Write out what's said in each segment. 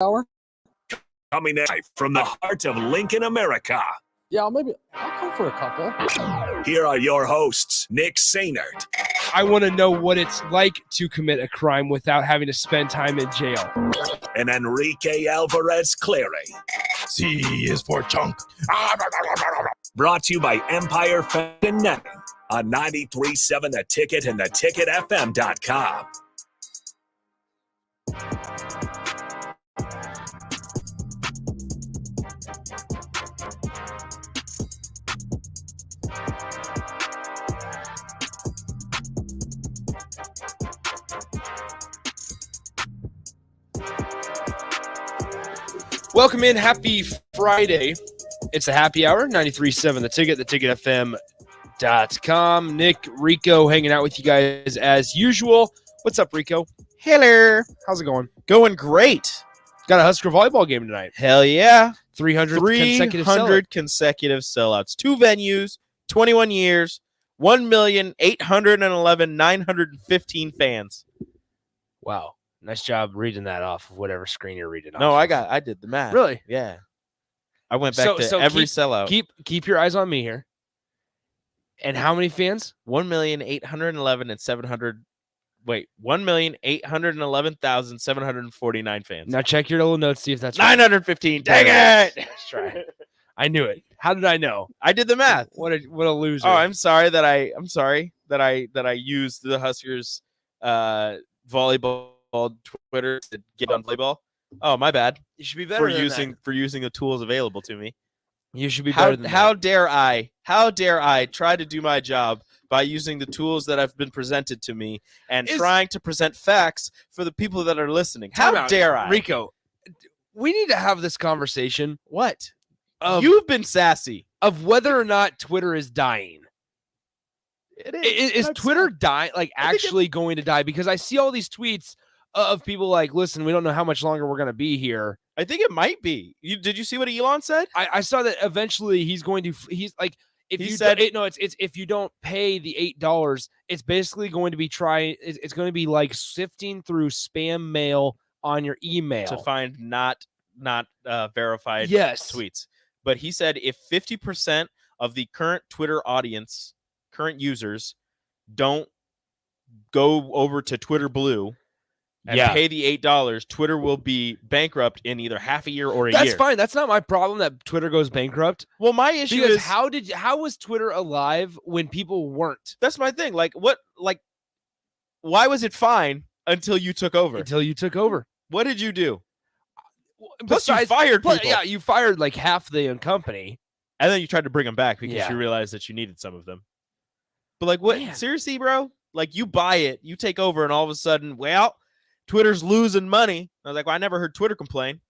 hour? Coming live from the heart of Lincoln, America. Yeah, I'll come for a couple. Here are your hosts, Nick Sainert. I want to know what it's like to commit a crime without having to spend time in jail. And Enrique Alvarez Clary. C is for chunk. Brought to you by Empire Fan Netting on 93.7 The Ticket and theticketfm.com. Welcome in. Happy Friday. It's the happy hour, 93.7 The Ticket, theticketfm.com. Nick, Rico hanging out with you guys as usual. What's up, Rico? Hello. How's it going? Going great. Got a Husker volleyball game tonight. Hell yeah. 300 consecutive sellouts. 2 venues, 21 years, 1,811,915 fans. Wow. Nice job reading that off of whatever screen you're reading off. No, I did the math. Really? Yeah. I went back to every sellout. Keep your eyes on me here. And how many fans? 1,811,749 fans. Now check your little notes, see if that's 915. Right. Dang it! Let's try it. I knew it. How did I know? I did the math. What a loser. Oh, I'm sorry that I used the Huskers volleyball Twitter to get on Volleyball. Oh, my bad. You should be better for using the tools available to me. You should be better than how dare I try to do my job by using the tools that have been presented to me and trying to present facts for the people that are listening. How dare I? Rico, we need to have this conversation. What? You've been sassy. Of whether or not Twitter is dying. It is. Is Twitter dying? Like actually going to die? Because I see all these tweets of people like, listen, we don't know how much longer we're going to be here. I think it might be. Did you see what Elon said? I saw that eventually he's like, if you don't pay the $8, it's basically going to be it's going to be like sifting through spam mail on your email to find not verified tweets. But he said if 50% of the current Twitter audience, current users, don't go over to Twitter Blue and pay the $8, Twitter will be bankrupt in either half a year or a year. That's fine. That's not my problem that Twitter goes bankrupt. Well, my issue is how was Twitter alive when people weren't? That's my thing. Why was it fine until you took over? What did you do? Plus, you fired people. Yeah, you fired like half the company. And then you tried to bring them back because you realized that you needed some of them. But like, what? Man. Seriously, bro? Like, you buy it, you take over, and all of a sudden, Twitter's losing money. I was like, well, I never heard Twitter complain.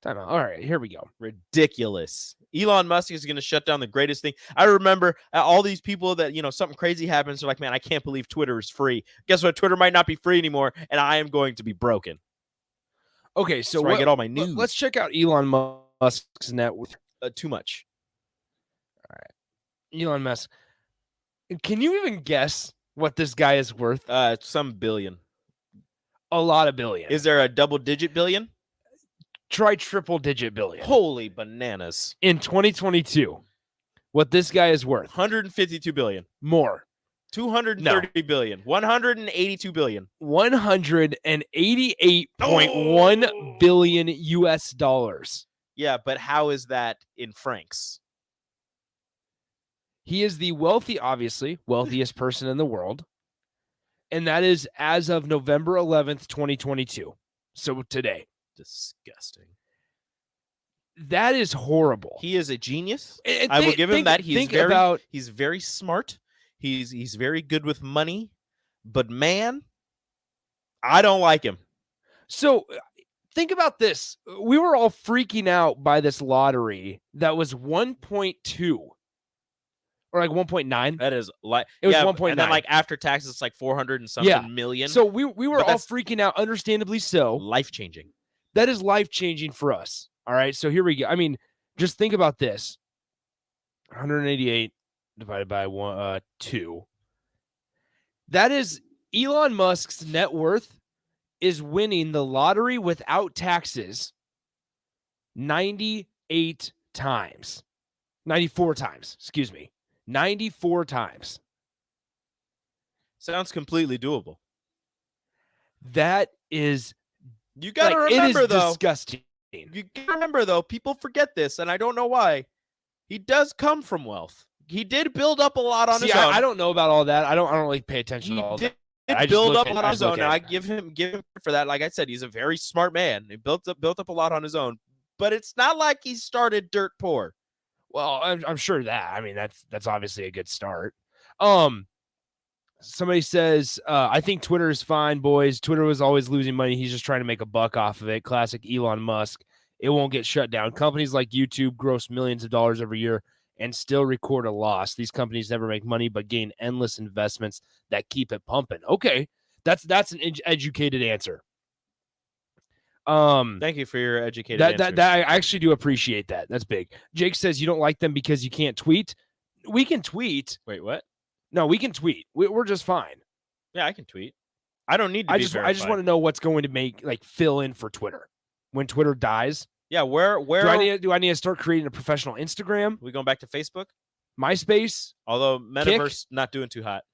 Time out. All right, here we go. Ridiculous. Elon Musk is going to shut down the greatest thing. I remember all these people that, something crazy happens. They're like, man, I can't believe Twitter is free. Guess what? Twitter might not be free anymore, and I am going to be broken. Okay, so I get all my news. Let's check out Elon Musk's net worth. Too much. All right. Elon Musk. Can you even guess what this guy is worth? Some billion. A lot of billion. Is there a double-digit billion? Try triple-digit billion. Holy bananas. In 2022, what this guy is worth. 152 billion. More. 230 billion. 182 billion. 188.1 billion US dollars. Yeah, but how is that in francs? He is the wealthiest person in the world. And that is as of November 11th, 2022. So today. Disgusting. That is horrible. He is a genius. I will give him that. He's very smart. He's very good with money. But man, I don't like him. So think about this. We were all freaking out by this lottery that was 1.2 or like 1.9. That is like it was 1.9. And then like after taxes, it's like 400 and something million. So we were all freaking out, understandably so. Life changing. That is life changing for us. All right. So here we go. I mean, just think about this: 188 divided by 2. That is Elon Musk's net worth is winning the lottery without taxes 98 times. 94 times, excuse me. 94 times. Sounds completely doable. That is, you got to remember, it is though. Disgusting. You got to remember, though, people forget this, and I don't know why. He does come from wealth. He did build up a lot on his own. I don't know about all that. I don't really pay attention to all that. He build up a lot on his own, and I give him for that. Like I said, he's a very smart man. He built up a lot on his own, but it's not like he started dirt poor. Well, I'm sure that. I mean, that's obviously a good start. Somebody says, I think Twitter is fine, boys. Twitter was always losing money. He's just trying to make a buck off of it. Classic Elon Musk. It won't get shut down. Companies like YouTube gross millions of dollars every year and still record a loss. These companies never make money but gain endless investments that keep it pumping. Okay, that's an educated answer. Thank you for your educated answer. I actually do appreciate that. That's big. Jake says you don't like them because you can't tweet. We can tweet. Wait, what? No, we can tweet. We're just fine. Yeah, I can tweet. I don't need to. I just want to know what's going to make fill in for Twitter when Twitter dies. Yeah, where do I need to start creating a professional Instagram? We going back to Facebook, MySpace? Although Metaverse not doing too hot.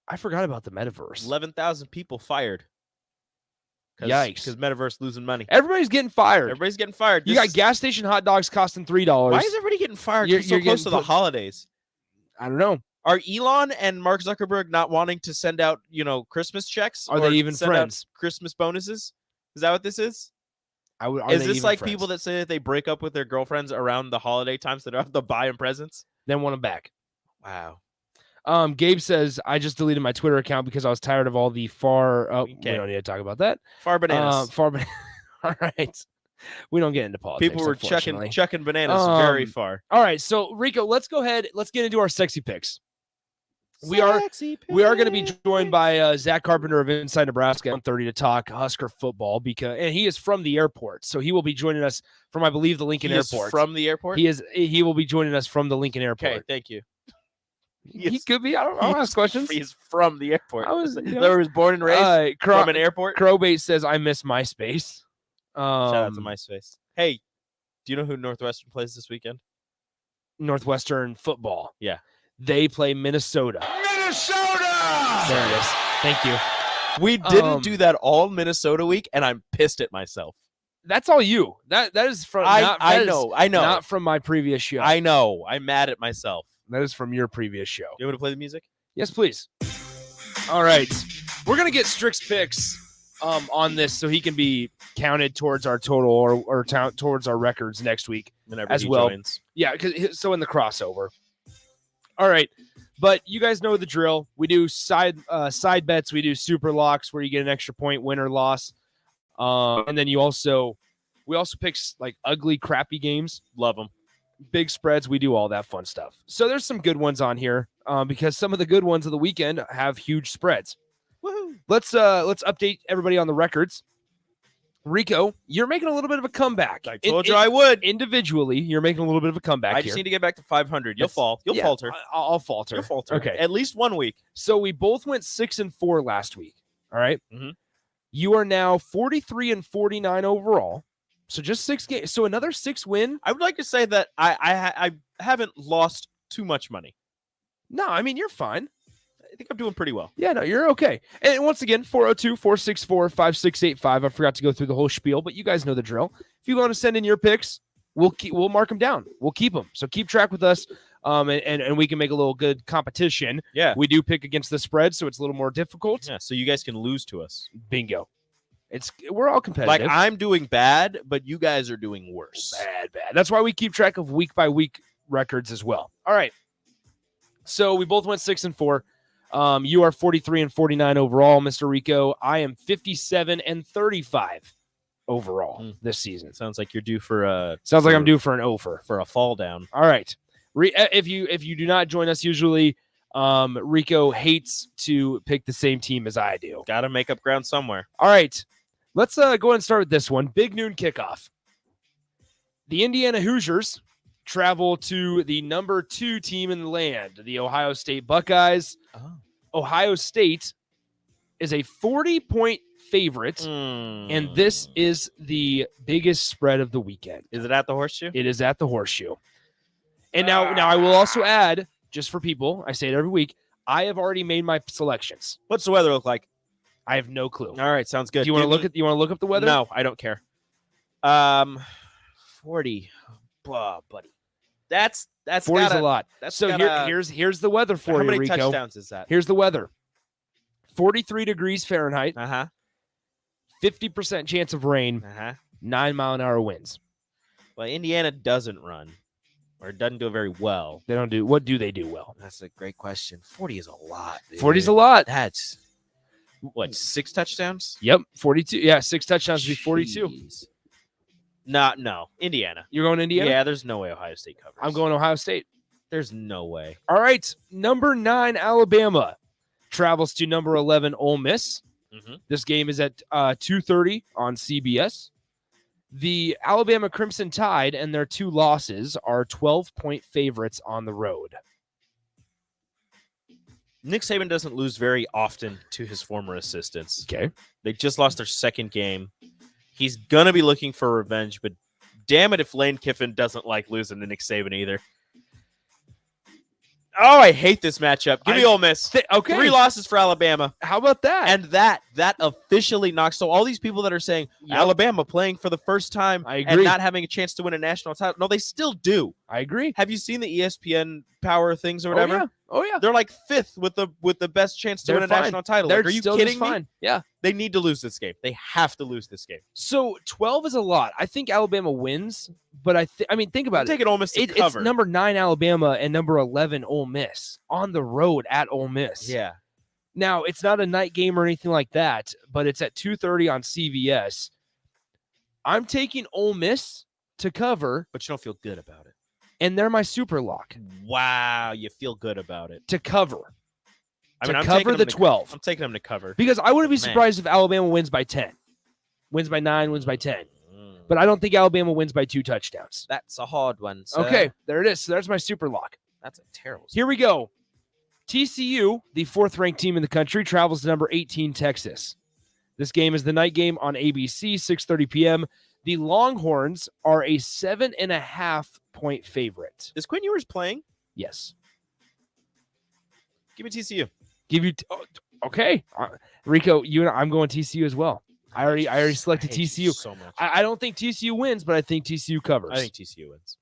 I forgot about the Metaverse. 11,000 people fired. Yikes! Because Metaverse losing money. Everybody's getting fired. You got gas station hot dogs costing $3. Why is everybody getting fired? You're so close to the holidays. I don't know. Are Elon and Mark Zuckerberg not wanting to send out, Christmas checks? Are they even friends? Christmas bonuses? Is that what this is? Is this like friends? People that say that they break up with their girlfriends around the holiday times so they don't have to buy them presents? Then want them back. Wow. Gabe says, I just deleted my Twitter account because I was tired of all the we don't need to talk about that. Far bananas. All right. We don't get into politics. People were chucking bananas very far. All right. So, Rico, let's go ahead. Let's get into our sexy picks. We are going to be joined by Zach Carpenter of Inside Nebraska at 1:30 to talk Husker football and he is from the airport, so he will be joining us from, I believe, the Lincoln Airport. From the airport, he will be joining us from the Lincoln Airport. Okay, thank you. He could be. I'll ask questions. He's from the airport. I was born and raised from an airport. Crowbait says I miss MySpace. Shout out to MySpace. Hey, do you know who Northwestern plays this weekend? Northwestern football. Yeah. They play Minnesota. Minnesota! There it is. Thank you. We didn't do that all Minnesota week, and I'm pissed at myself. That's all you. That is from. I know. Not from my previous show. I know. I'm mad at myself. That is from your previous show. You want to play the music? Yes, please. All right. We're gonna get Strick's picks on this, so he can be counted towards our total or towards our records next week whenever as he well. Joins. Yeah, so in the crossover. All right, but you guys know the drill. We do side bets. We do super locks where you get an extra point, win or loss, and then we also pick ugly, crappy games. Love them. Big spreads. We do all that fun stuff. So there's some good ones on here because some of the good ones of the weekend have huge spreads. Woohoo! Let's update everybody on the records. Rico, you're making a little bit of a comeback. I told you I would. Individually, you're making a little bit of a comeback. I just need to get back to 500. You'll fall. You'll falter. I'll falter. You'll falter. Okay. At least 1 week. So we both went 6-4 last week. All right. Mm-hmm. You are now 43-49 overall. So just 6 games. So another 6 win. I would like to say that I haven't lost too much money. No, I mean, you're fine. I think I'm doing pretty well. Yeah, no, you're okay. And once again, 402-464-5685. I forgot to go through the whole spiel, but you guys know the drill. If you want to send in your picks, we'll mark them down. We'll keep them. So keep track with us, and we can make a little good competition. Yeah. We do pick against the spread, so it's a little more difficult. Yeah, so you guys can lose to us. Bingo. We're all competitive. Like, I'm doing bad, but you guys are doing worse. Bad. That's why we keep track of week-by-week records as well. All right. So we both went 6-4. You are 43-49 overall, Mr. Rico. I am 57-35 overall this season. Sounds like you're due for a. Sounds like I'm due for an over for a fall down. All right. If you do not join us, usually Rico hates to pick the same team as I do. Got to make up ground somewhere. All right. Let's go ahead and start with this one. Big noon kickoff. The Indiana Hoosiers travel to the number 2 team in the land, the Ohio State Buckeyes. Oh. Ohio State is a 40-point favorite, and this is the biggest spread of the weekend. Is it at the Horseshoe? It is at the Horseshoe. And now I will also add, just for people, I say it every week, I have already made my selections. What's the weather look like? I have no clue. All right, sounds good. Do you want to look at? You want to look up the weather? No, I don't care. 40, buddy. That's 40 is a lot. Here's the weather for you, Rico. How many Rico. touchdowns is that? Here's the weather. 43 degrees Fahrenheit. 50% chance of rain. 9-mile-an-hour winds. Well, Indiana doesn't run, or doesn't do it very well. They don't do. What do they do well? That's a great question. 40 is a lot. 40 is a lot. That's what, 6 touchdowns? Yep, 42. Yeah, 6 touchdowns would be 42. No, Indiana. You're going Indiana? Yeah, there's no way Ohio State covers. I'm going Ohio State. There's no way. All right, number 9 Alabama travels to number 11 Ole Miss. This game is at 2:30 on CBS. The Alabama Crimson Tide and their 2 losses are 12-point favorites on the road. Nick Saban doesn't lose very often to his former assistants. Okay. They just lost their second game. He's going to be looking for revenge, but damn it if Lane Kiffin doesn't like losing to Nick Saban either. Oh, I hate this matchup. Give me Ole Miss. Okay. 3 losses for Alabama. How about that? And that officially knocks. So all these people that are saying Alabama playing for the first time and not having a chance to win a national title. No, they still do. I agree. Have you seen the ESPN power things or whatever? Oh yeah. They're like 5th with the best chance to win a national title. They're are you still kidding fine. me? Yeah. They need to lose this game. They have to lose this game. So 12 is a lot. I think Alabama wins, but I mean, think about it. Taking Ole Miss to cover. It's number 9 Alabama and number 11 Ole Miss on the road at Ole Miss. Yeah. Now, it's not a night game or anything like that, but it's at 2:30 on CBS. I'm taking Ole Miss to cover. But you don't feel good about it. And they're my super lock. Wow, you feel good about it. To cover. I'm cover the 12. I'm taking them to cover. Because I wouldn't be surprised if Alabama wins by 10. Wins by 9, wins by 10. But I don't think Alabama wins by 2 touchdowns. That's a hard one, sir. Okay, there it is. So there's my super lock. That's a terrible. Here we go. TCU, the 4th-ranked team in the country, travels to number 18 Texas. This game is the night game on ABC, 6:30 p.m. The Longhorns are a 7.5-point favorite. Is Quinn Ewers playing? Yes. Give me TCU. Okay. Rico, I'm going TCU as well. I already selected TCU. So much. I don't think TCU wins, but I think TCU covers. I think TCU wins.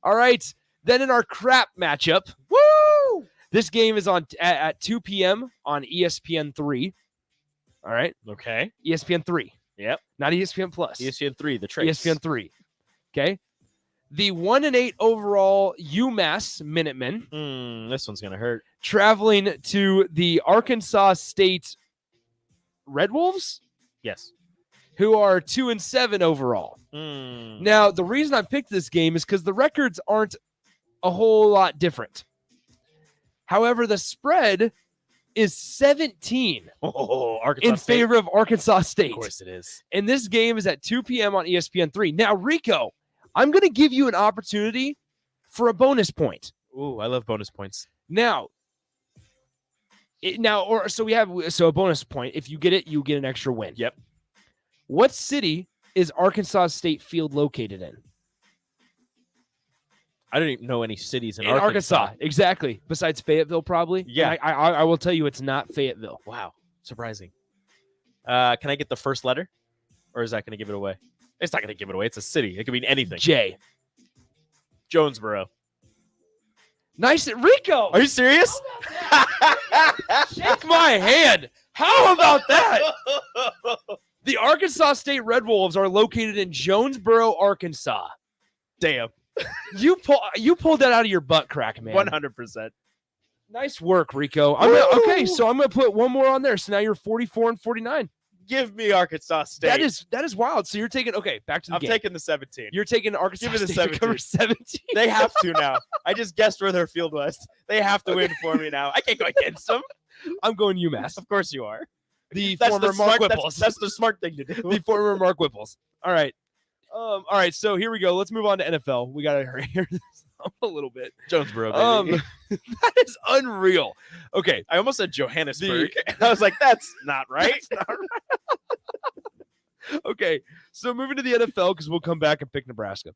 All right. Then in our crap matchup, woo! This game is on at 2 p.m. on ESPN 3. All right. Okay. ESPN 3. Yep. Not ESPN Plus. ESPN 3, the trace. ESPN 3. Okay. The 1-8 overall UMass Minutemen. This one's going to hurt. Traveling to the Arkansas State Red Wolves? Yes. Who are 2-7 overall. Now, the reason I picked this game is because the records aren't a whole lot different. However, the spread is 17 in favor of Arkansas State. Of course it is. And this game is at 2 p.m. on ESPN 3. Now, Rico, I'm going to give you an opportunity for a bonus point. Ooh, I love bonus points. Now, a bonus point. If you get it, you get an extra win. Yep. What city is Arkansas State Field located in? I don't even know any cities in Arkansas. Exactly. Besides Fayetteville, probably. Yeah. And I will tell you it's not Fayetteville. Wow. Surprising. Can I get the first letter? Or is that going to give it away? It's not going to give it away. It's a city. It could mean anything. J. Jonesboro. Nice. Rico. Are you serious? Shake my hand. How about that? The Arkansas State Red Wolves are located in Jonesboro, Arkansas. Damn. You pulled that out of your butt crack, man. 100%. Nice work, Rico. So I'm gonna put one more on there. So now you're 44 and 49. Give me Arkansas State. That is wild. So you're taking back to the game. I'm taking the 17. You're taking Arkansas Give me the State to cover 17. They have to now. I just guessed where their field was. They have to win for me now. I can't go against them. I'm going UMass. Of course you are. The former Mark Whipples. That's the smart thing to do. The former Mark Whipples. All right. So here we go. Let's move on to NFL. We got to hurry here. a little bit. Jonesboro, baby. That is unreal. Okay. I almost said Johannesburg. I was like, that's not right. Okay. So moving to the NFL, because we'll come back and pick Nebraska.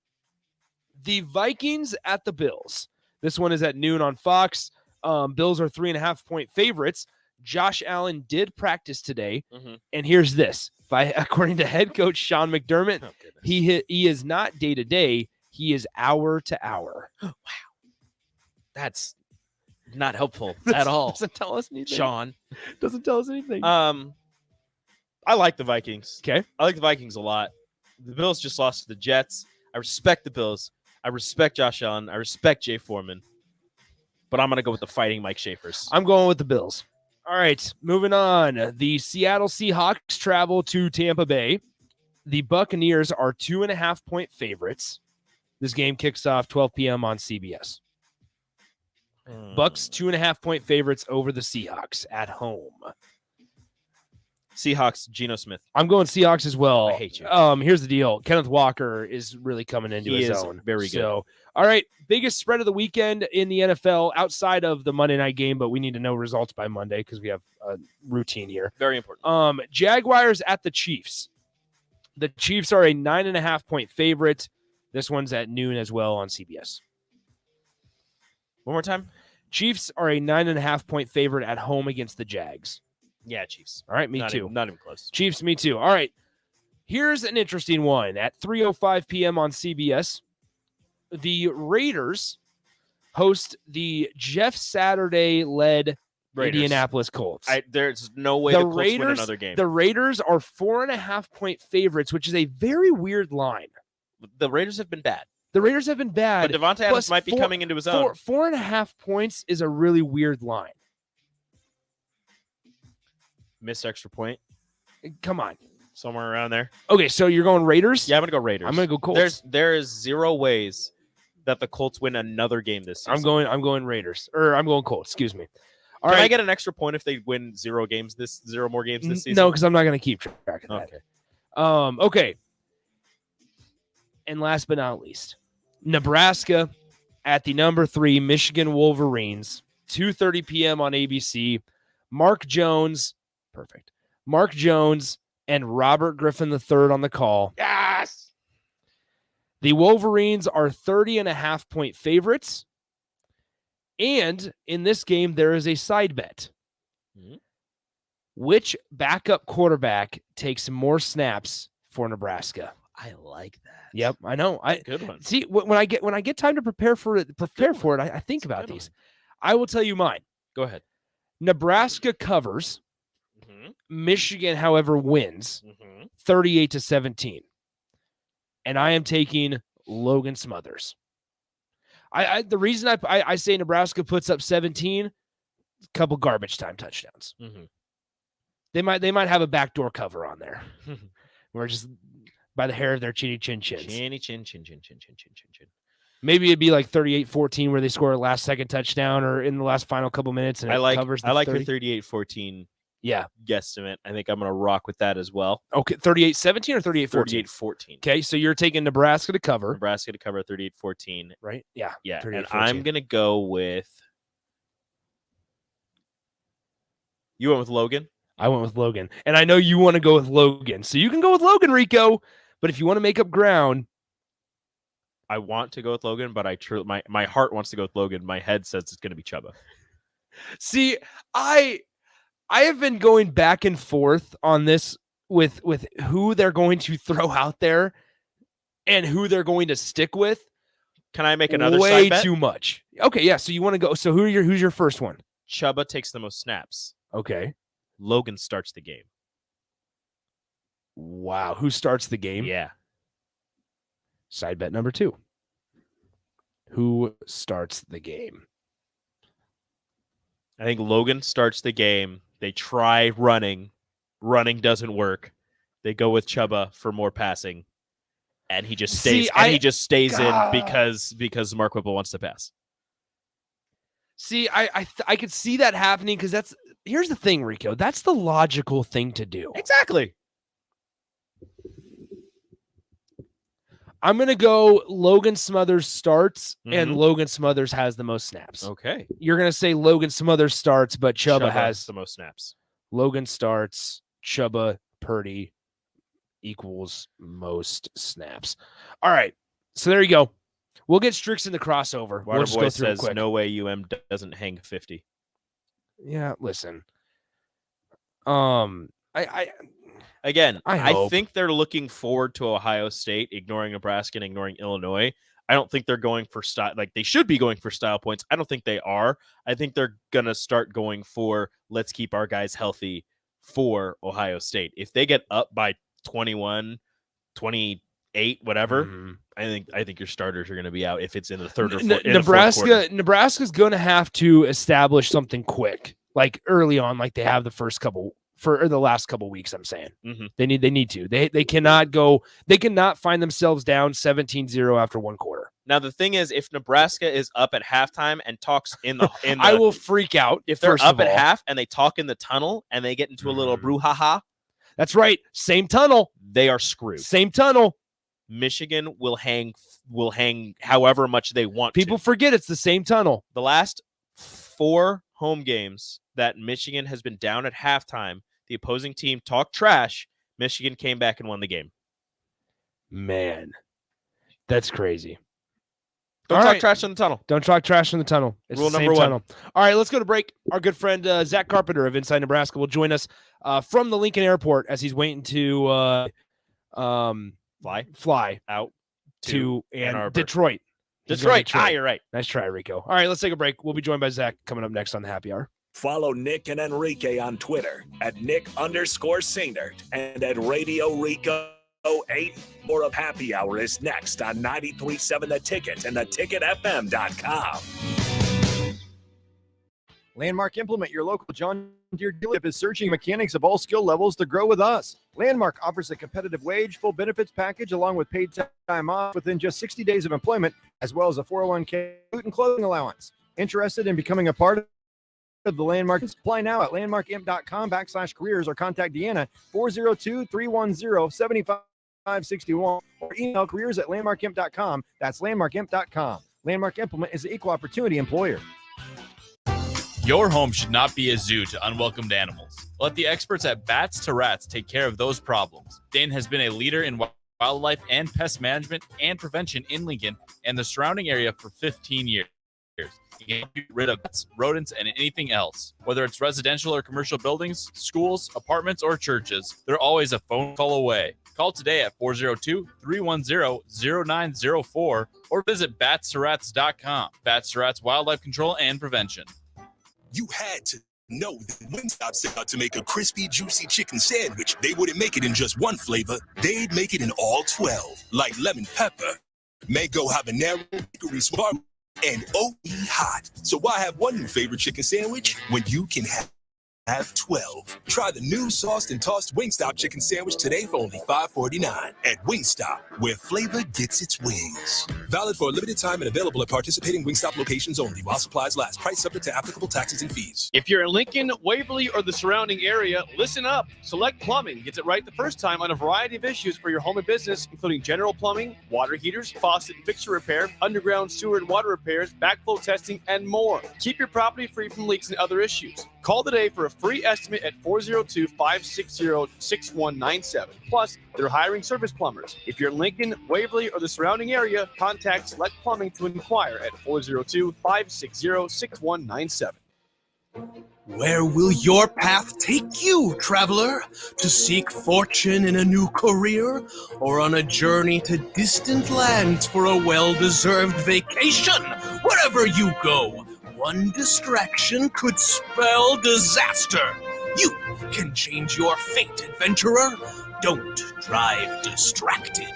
The Vikings at the Bills. This one is at noon on Fox. Bills are 3.5-point favorites. Josh Allen did practice today. And here's this. According to head coach Sean McDermott, he is not day-to-day. He is hour to hour. Wow. That's not helpful at all. Doesn't tell us anything. Sean. Doesn't tell us anything. I like the Vikings. Okay. I like the Vikings a lot. The Bills just lost to the Jets. I respect the Bills. I respect Josh Allen. I respect Jay Foreman. But I'm going to go with the fighting Mike Schaefers. I'm going with the Bills. All right, moving on. The Seattle Seahawks travel to Tampa Bay. The Buccaneers are 2.5-point favorites. This game kicks off 12 p.m. on CBS. Bucs 2.5-point favorites over the Seahawks at home. Seahawks, Geno Smith. I'm going Seahawks as well. I hate you. Here's the deal. Kenneth Walker is really coming into his own. Very good. So, all right, biggest spread of the weekend in the NFL outside of the Monday night game, but we need to know results by Monday because we have a routine here. Very important. Jaguars at the Chiefs. The Chiefs are a 9.5-point favorite. This one's at noon as well on CBS. One more time. Chiefs are a 9.5-point favorite at home against the Jags. Yeah, Chiefs. All right, me too. Not even close. Chiefs, me too. All right. Here's an interesting one. At 3:05 p.m. on CBS, the Raiders host the Jeff Saturday-led Indianapolis Colts. There's no way the Colts win another game. The Raiders are 4.5-point favorites, which is a very weird line. The Raiders have been bad. But Devontae Adams might be coming into his own. 4.5 points is a really weird line. Missed extra point. Come on. Somewhere around there. Okay, so you're going Raiders? Yeah, I'm going to go Raiders. I'm going to go Colts. There is zero ways that the Colts win another game this season. I'm going Raiders. Or I'm going Colts, excuse me. Can I get an extra point if they win zero more games this season? No, because I'm not going to keep track of that. Okay. Okay. And last but not least, Nebraska at the number 3 Michigan Wolverines, 2:30 p.m. on ABC. Mark Jones and Robert Griffin III on the call. Yes! The Wolverines are 30.5-point favorites. And in this game, there is a side bet. Which backup quarterback takes more snaps for Nebraska? I like that. Yep, I know. Good one. See, when I get time to prepare for it, I think about these. I will tell you mine. Go ahead. Nebraska covers. Michigan, however, wins 38-17. And I am taking Logan Smothers. The reason I say Nebraska puts up 17, a couple garbage time touchdowns. They might have a backdoor cover on there. We're just by the hair of their chinny chin chins. Chin. Maybe it'd be like 38-14 where they score a last second touchdown or in the last final couple minutes. And I like your 38-14. Yeah, guesstimate. I think I'm going to rock with that as well. Okay, 38-17 or 38-14? 38-14. Okay, so you're taking Nebraska to cover. 38-14. Right? Yeah. Yeah, and I'm going to go with... You went with Logan? I went with Logan. And I know you want to go with Logan. So you can go with Logan, Rico. But if you want to make up ground... I want to go with Logan, but my heart wants to go with Logan. My head says it's going to be Chubba. See, I have been going back and forth on this with who they're going to throw out there and who they're going to stick with. Can I make another way side bet? Too much. Okay, yeah. So you want to go? So who's your first one? Chubba takes the most snaps. Okay. Logan starts the game. Wow, who starts the game? Yeah. Side bet number 2. Who starts the game? I think Logan starts the game. They try running. Running doesn't work. They go with Chubba for more passing. And he just stays in because Mark Whipple wants to pass. See, I could see that happening because here's the thing, Rico. That's the logical thing to do. Exactly. I'm going to go Logan Smothers starts, and Mhm. Logan Smothers has the most snaps. Okay. You're going to say Logan Smothers starts, but Chuba has the most snaps. Logan starts, Chuba Purdy equals most snaps. All right. So there you go. We'll get Strix in the crossover. We'll just Waterboy go through them says, quick. no way UM doesn't hang 50. Yeah, listen. I think they're looking forward to Ohio State, ignoring Nebraska and ignoring Illinois. I don't think they're going for style. Like, they should be going for style points. I don't think they are. I think they're going to start going for, let's keep our guys healthy for Ohio State. If they get up by 21, 28, whatever, I think your starters are going to be out if it's in the third or fourth. Nebraska's going to have to establish something quick, like early on, like they have the last couple weeks. I'm saying they need to. They cannot find themselves down 17-0 after one quarter. Now the thing is, if Nebraska is up at halftime and talks in the I will freak out if they're up at half and they talk in the tunnel and they get into a little brouhaha. That's right. Same tunnel. They are screwed. Same tunnel. Michigan will hang however much they want. People forget it's the same tunnel. The last 4 home games that Michigan has been down at halftime, the opposing team talked trash. Michigan came back and won the game. Man, that's crazy. Don't talk trash in the tunnel. Don't talk trash in the tunnel. It's Rule the same number 1. tunnel. All right, let's go to break. Our good friend Zach Carpenter of Inside Nebraska will join us from the Lincoln Airport as he's waiting to fly out to Ann Arbor. Detroit. Detroit. You're right. Nice try, Rico. All right, let's take a break. We'll be joined by Zach coming up next on the Happy Hour. Follow Nick and Enrique on Twitter at Nick_Sainert and at Radio Rico 8. More of Happy Hour is next on 93.7 The Ticket and theticketfm.com. Landmark Implement, your local John Deere dealership, is searching mechanics of all skill levels to grow with us. Landmark offers a competitive wage, full benefits package, along with paid time off within just 60 days of employment, as well as a 401k and clothing allowance. Interested in becoming a part of the Landmark? Apply now at landmarkimp.com/careers or contact Deanna 402-310-7561 or email careers@landmarkimp.com. That's landmarkimp.com. Landmark Implement is an equal opportunity employer. Your home should not be a zoo to unwelcomed animals. Let the experts at Bats to Rats take care of those problems. Dane has been a leader in wildlife and pest management and prevention in Lincoln and the surrounding area for 15 years. He can get rid of bats, rodents, and anything else. Whether it's residential or commercial buildings, schools, apartments, or churches, they're always a phone call away. Call today at 402-310-0904 or visit batstoRats.com. Bats to Rats Wildlife Control and Prevention. You had to know that Wingstop set out to make a crispy, juicy chicken sandwich. They wouldn't make it in just one flavor. They'd make it in all 12, like lemon pepper, mango habanero, hickory smart, and OE hot. So why have one new favorite chicken sandwich when you can have 12? Try the new sauced and tossed Wingstop chicken sandwich today for only $5.49 at Wingstop, where flavor gets its wings. Valid for a limited time and available at participating Wingstop locations only while supplies last. Price subject to applicable taxes and fees. If you're in Lincoln, Waverly, or the surrounding area, listen up. Select Plumbing gets it right the first time on a variety of issues for your home and business, including general plumbing, water heaters, faucet and fixture repair, underground sewer and water repairs, backflow testing, and more. Keep your property free from leaks and other issues. Call today for a free estimate at 402-560-6197. Plus, they're hiring service plumbers. If you're in Lincoln, Waverly, or the surrounding area, contact Select Plumbing to inquire at 402-560-6197. Where will your path take you, traveler? To seek fortune in a new career? Or on a journey to distant lands for a well-deserved vacation? Wherever you go, one distraction could spell disaster. You can change your fate, adventurer. Don't drive distracted.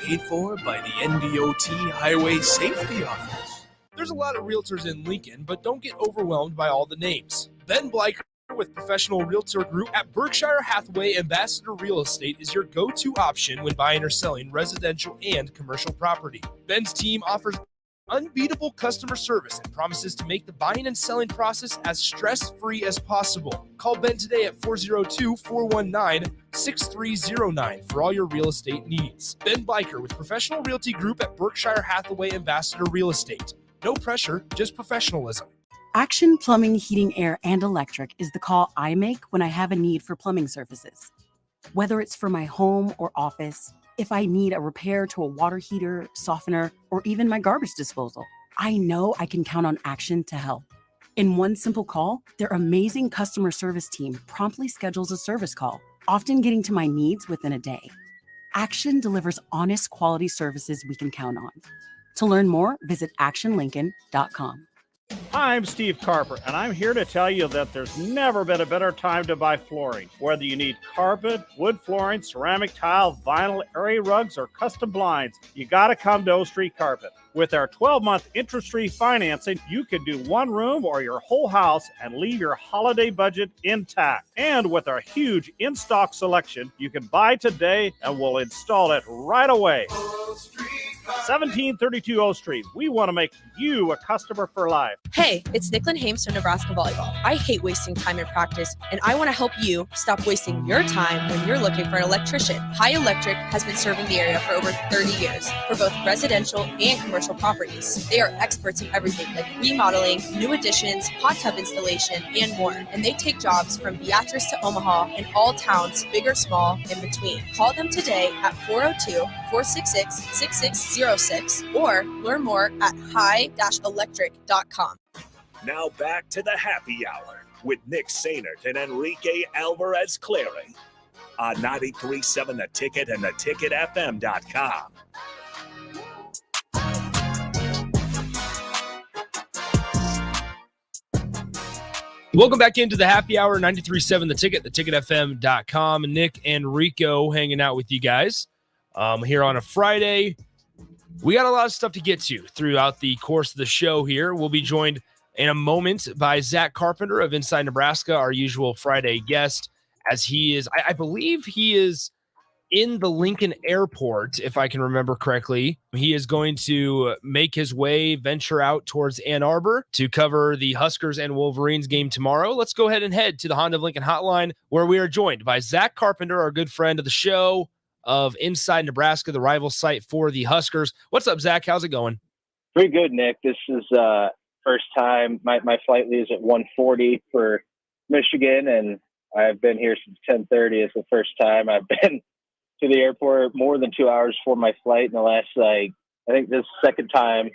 Paid for by the NDOT Highway Safety Office. There's a lot of realtors in Lincoln, but don't get overwhelmed by all the names. Ben Bleicher with Professional Realtor Group at Berkshire Hathaway Ambassador Real Estate is your go-to option when buying or selling residential and commercial property. Ben's team offers unbeatable customer service and promises to make the buying and selling process as stress-free as possible. Call Ben today at 402-419-6309 for all your real estate needs. Ben Biker with Professional Realty Group at Berkshire Hathaway Ambassador Real Estate. No pressure, just professionalism. Action Plumbing, Heating, Air, and Electric is the call I make when I have a need for plumbing services. Whether it's for my home or office, if I need a repair to a water heater, softener, or even my garbage disposal, I know I can count on Action to help. In one simple call, their amazing customer service team promptly schedules a service call, often getting to my needs within a day. Action delivers honest quality services we can count on. To learn more, visit actionlincoln.com. Hi, I'm Steve Carper, and I'm here to tell you that there's never been a better time to buy flooring. Whether you need carpet, wood flooring, ceramic tile, vinyl, area rugs, or custom blinds, you gotta come to O Street Carpet. With our 12-month interest-free financing, you can do one room or your whole house and leave your holiday budget intact. And with our huge in-stock selection, you can buy today and we'll install it right away. 1732 O Street. We want to make you a customer for life. Hey, it's Nicklin Hames from Nebraska Volleyball. I hate wasting time in practice, and I want to help you stop wasting your time when you're looking for an electrician. High Electric has been serving the area for over 30 years for both residential and commercial properties. They are experts in everything like remodeling, new additions, hot tub installation, and more. And they take jobs from Beatrice to Omaha and all towns, big or small, in between. Call them today at 402-466-6606 or learn more at high-electric.com. Now back to the happy hour with Nick Sainert and Enrique Alvarez Clary on 93.7 The Ticket and theticketfm.com. Welcome back into the happy hour, 93.7 The Ticket, theticketfm.com. Nick and Rico hanging out with you guys here on a Friday. We got a lot of stuff to get to throughout the course of the show here. We'll be joined in a moment by Zach Carpenter of Inside Nebraska, our usual Friday guest, as he is, I believe he is in the Lincoln Airport, if I can remember correctly. He is going to make his way, venture out towards Ann Arbor to cover the Huskers and Wolverines game tomorrow. Let's go ahead and head to the Honda of Lincoln hotline, where we are joined by Zach Carpenter, our good friend of the show, of Inside Nebraska, the rival site for the Huskers. What's up, Zach? How's it going? Pretty good, Nick. This is first time. My flight leaves at 1:40 for Michigan, and I've been here since 10:30. It's the first time I've been to the airport more than 2 hours before my flight in the last, I think this is the second time,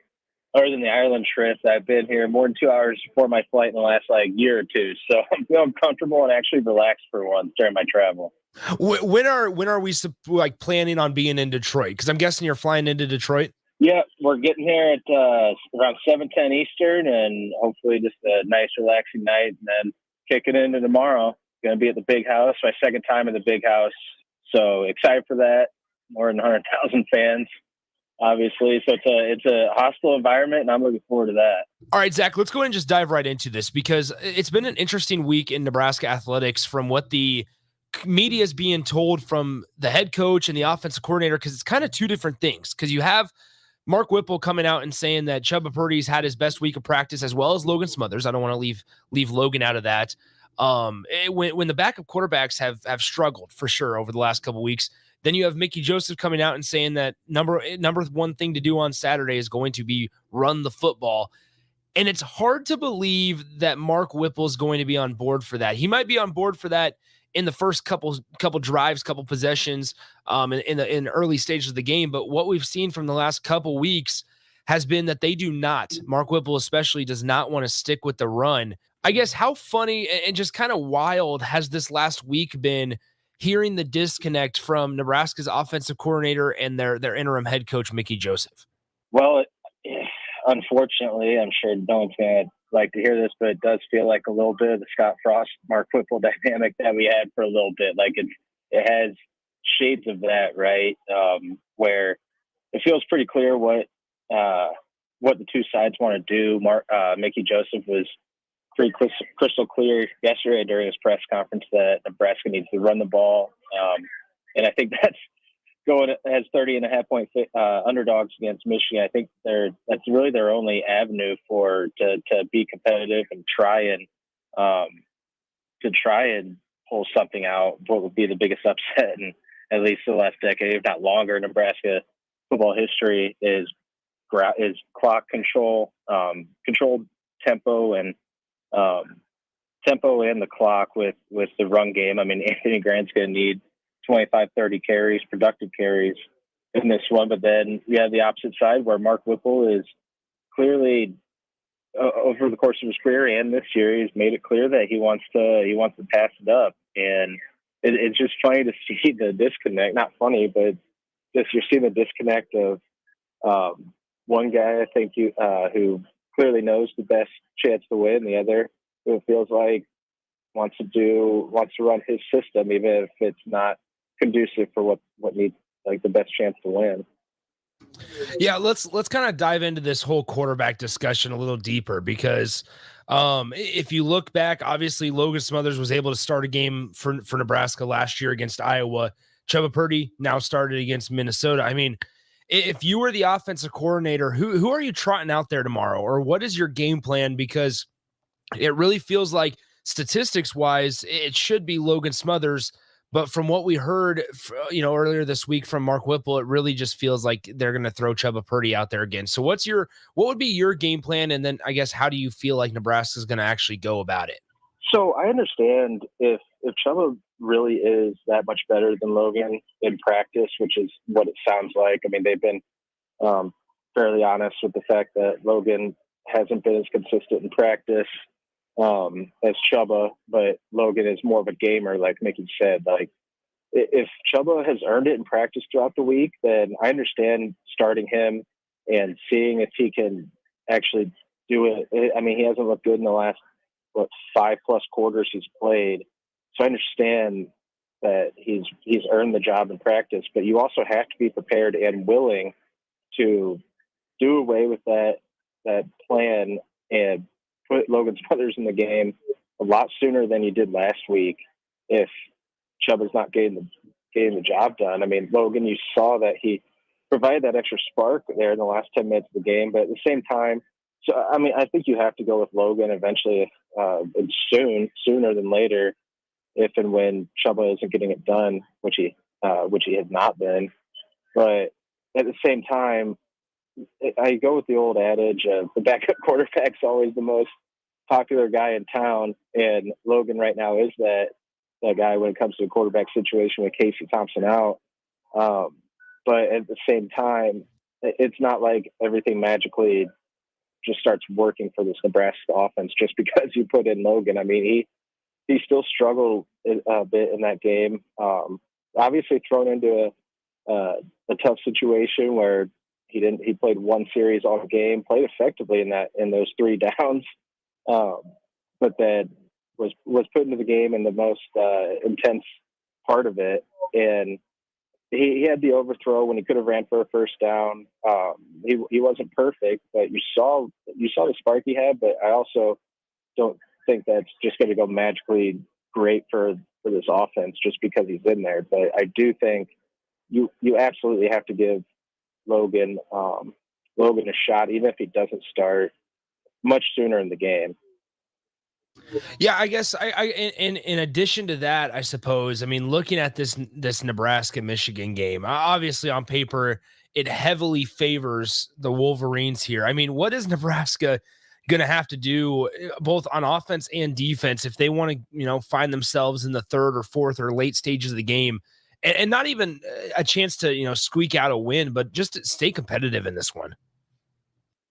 other than the Ireland trip, I've been here more than 2 hours before my flight in the last, year or two. So I'm feeling comfortable and actually relaxed for once during my travel. When are we planning on being in Detroit? Because I'm guessing you're flying into Detroit. Yeah, we're getting here at around 7:10 Eastern, and hopefully just a nice, relaxing night, and then kicking into tomorrow. Going to be at the Big House, my second time at the Big House. So excited for that. More than 100,000 fans, obviously. So it's a hostile environment, and I'm looking forward to that. All right, Zach, let's go ahead and just dive right into this, because it's been an interesting week in Nebraska athletics from what the media is being told from the head coach and the offensive coordinator, because it's kind of two different things. Because you have Mark Whipple coming out and saying that Chubba Purdy's had his best week of practice, as well as Logan Smothers. I don't want to leave Logan out of that. When the backup quarterbacks have struggled for sure over the last couple of weeks, then you have Mickey Joseph coming out and saying that number one thing to do on Saturday is going to be run the football. And it's hard to believe that Mark Whipple is going to be on board for that. He might be on board for that in the first couple drives, couple possessions, in the early stages of the game. But what we've seen from the last couple weeks has been that they do not. Mark Whipple especially does not want to stick with the run. I guess how funny and just kind of wild has this last week been, hearing the disconnect from Nebraska's offensive coordinator and their interim head coach, Mickey Joseph? Well, unfortunately, I'm sure no one's going to like to hear this, but it does feel like a little bit of the Scott Frost, Mark Whipple dynamic that we had for a little bit. Like it has shades of that, right? Where it feels pretty clear what the two sides want to do. Mickey Joseph was pretty crystal clear yesterday during his press conference that Nebraska needs to run the ball. And I think has 30.5 point underdogs against Michigan. I think that's really their only avenue to be competitive and try and pull something out. What would be the biggest upset in at least the last decade, if not longer, Nebraska football history is clock control, controlled tempo and the clock with the run game. I mean, Anthony Grant's going to need 25, 30 carries, productive carries in this one. But then you have the opposite side where Mark Whipple is clearly over the course of his career and this year, he's made it clear that he wants to pass it up. And it's just funny to see the disconnect. Not funny, but just you're seeing the disconnect of one guy, I think, who clearly knows the best chance to win, the other who it feels like wants to run his system, even if it's not conducive for what needs like the best chance to win. Yeah, let's kind of dive into this whole quarterback discussion a little deeper, because if you look back, obviously Logan Smothers was able to start a game for Nebraska last year against Iowa. Chubba Purdy now started against Minnesota. I mean, if you were the offensive coordinator, who are you trotting out there tomorrow, or what is your game plan? Because it really feels like statistics wise, it should be Logan Smothers. But from what we heard, earlier this week from Mark Whipple, it really just feels like they're going to throw Chubba Purdy out there again. So what would be your game plan? And then I guess, how do you feel like Nebraska is going to actually go about it? So I understand if Chubba really is that much better than Logan in practice, which is what it sounds like. I mean, they've been fairly honest with the fact that Logan hasn't been as consistent in practice as Chubba, but Logan is more of a gamer, like Mickey said. Like, if Chubba has earned it in practice throughout the week, then I understand starting him and seeing if he can actually do it. I mean, he hasn't looked good in the last 5+ quarters he's played, so I understand that he's earned the job in practice. But you also have to be prepared and willing to do away with that plan and put Logan Smothers in the game a lot sooner than you did last week if Chubba's not getting the job done. I mean, Logan, you saw that he provided that extra spark there in the last 10 minutes of the game, but at the same time, so I mean, I think you have to go with Logan eventually, sooner than later, if and when Chubba isn't getting it done, which he has not been. But at the same time, I go with the old adage of the backup quarterback's always the most popular guy in town, and Logan right now is that guy when it comes to a quarterback situation with Casey Thompson out. But at the same time, it's not like everything magically just starts working for this Nebraska offense just because you put in Logan. I mean, he still struggled a bit in that game. Obviously thrown into a tough situation where he played one series all game, played effectively in those 3 downs, but then was put into the game in the most intense part of it. And he had the overthrow when he could have ran for a first down. He wasn't perfect, but you saw the spark he had. But I also don't think that's just going to go magically great for this offense just because he's in there. But I do think you absolutely have to give Logan a shot, even if he doesn't start much sooner in the game. Yeah, I guess in addition to that, I suppose, I mean, looking at this Nebraska-Michigan game, obviously on paper, it heavily favors the Wolverines here. I mean, what is Nebraska going to have to do both on offense and defense if they want to, find themselves in the third or fourth or late stages of the game and not even a chance to, squeak out a win, but just to stay competitive in this one?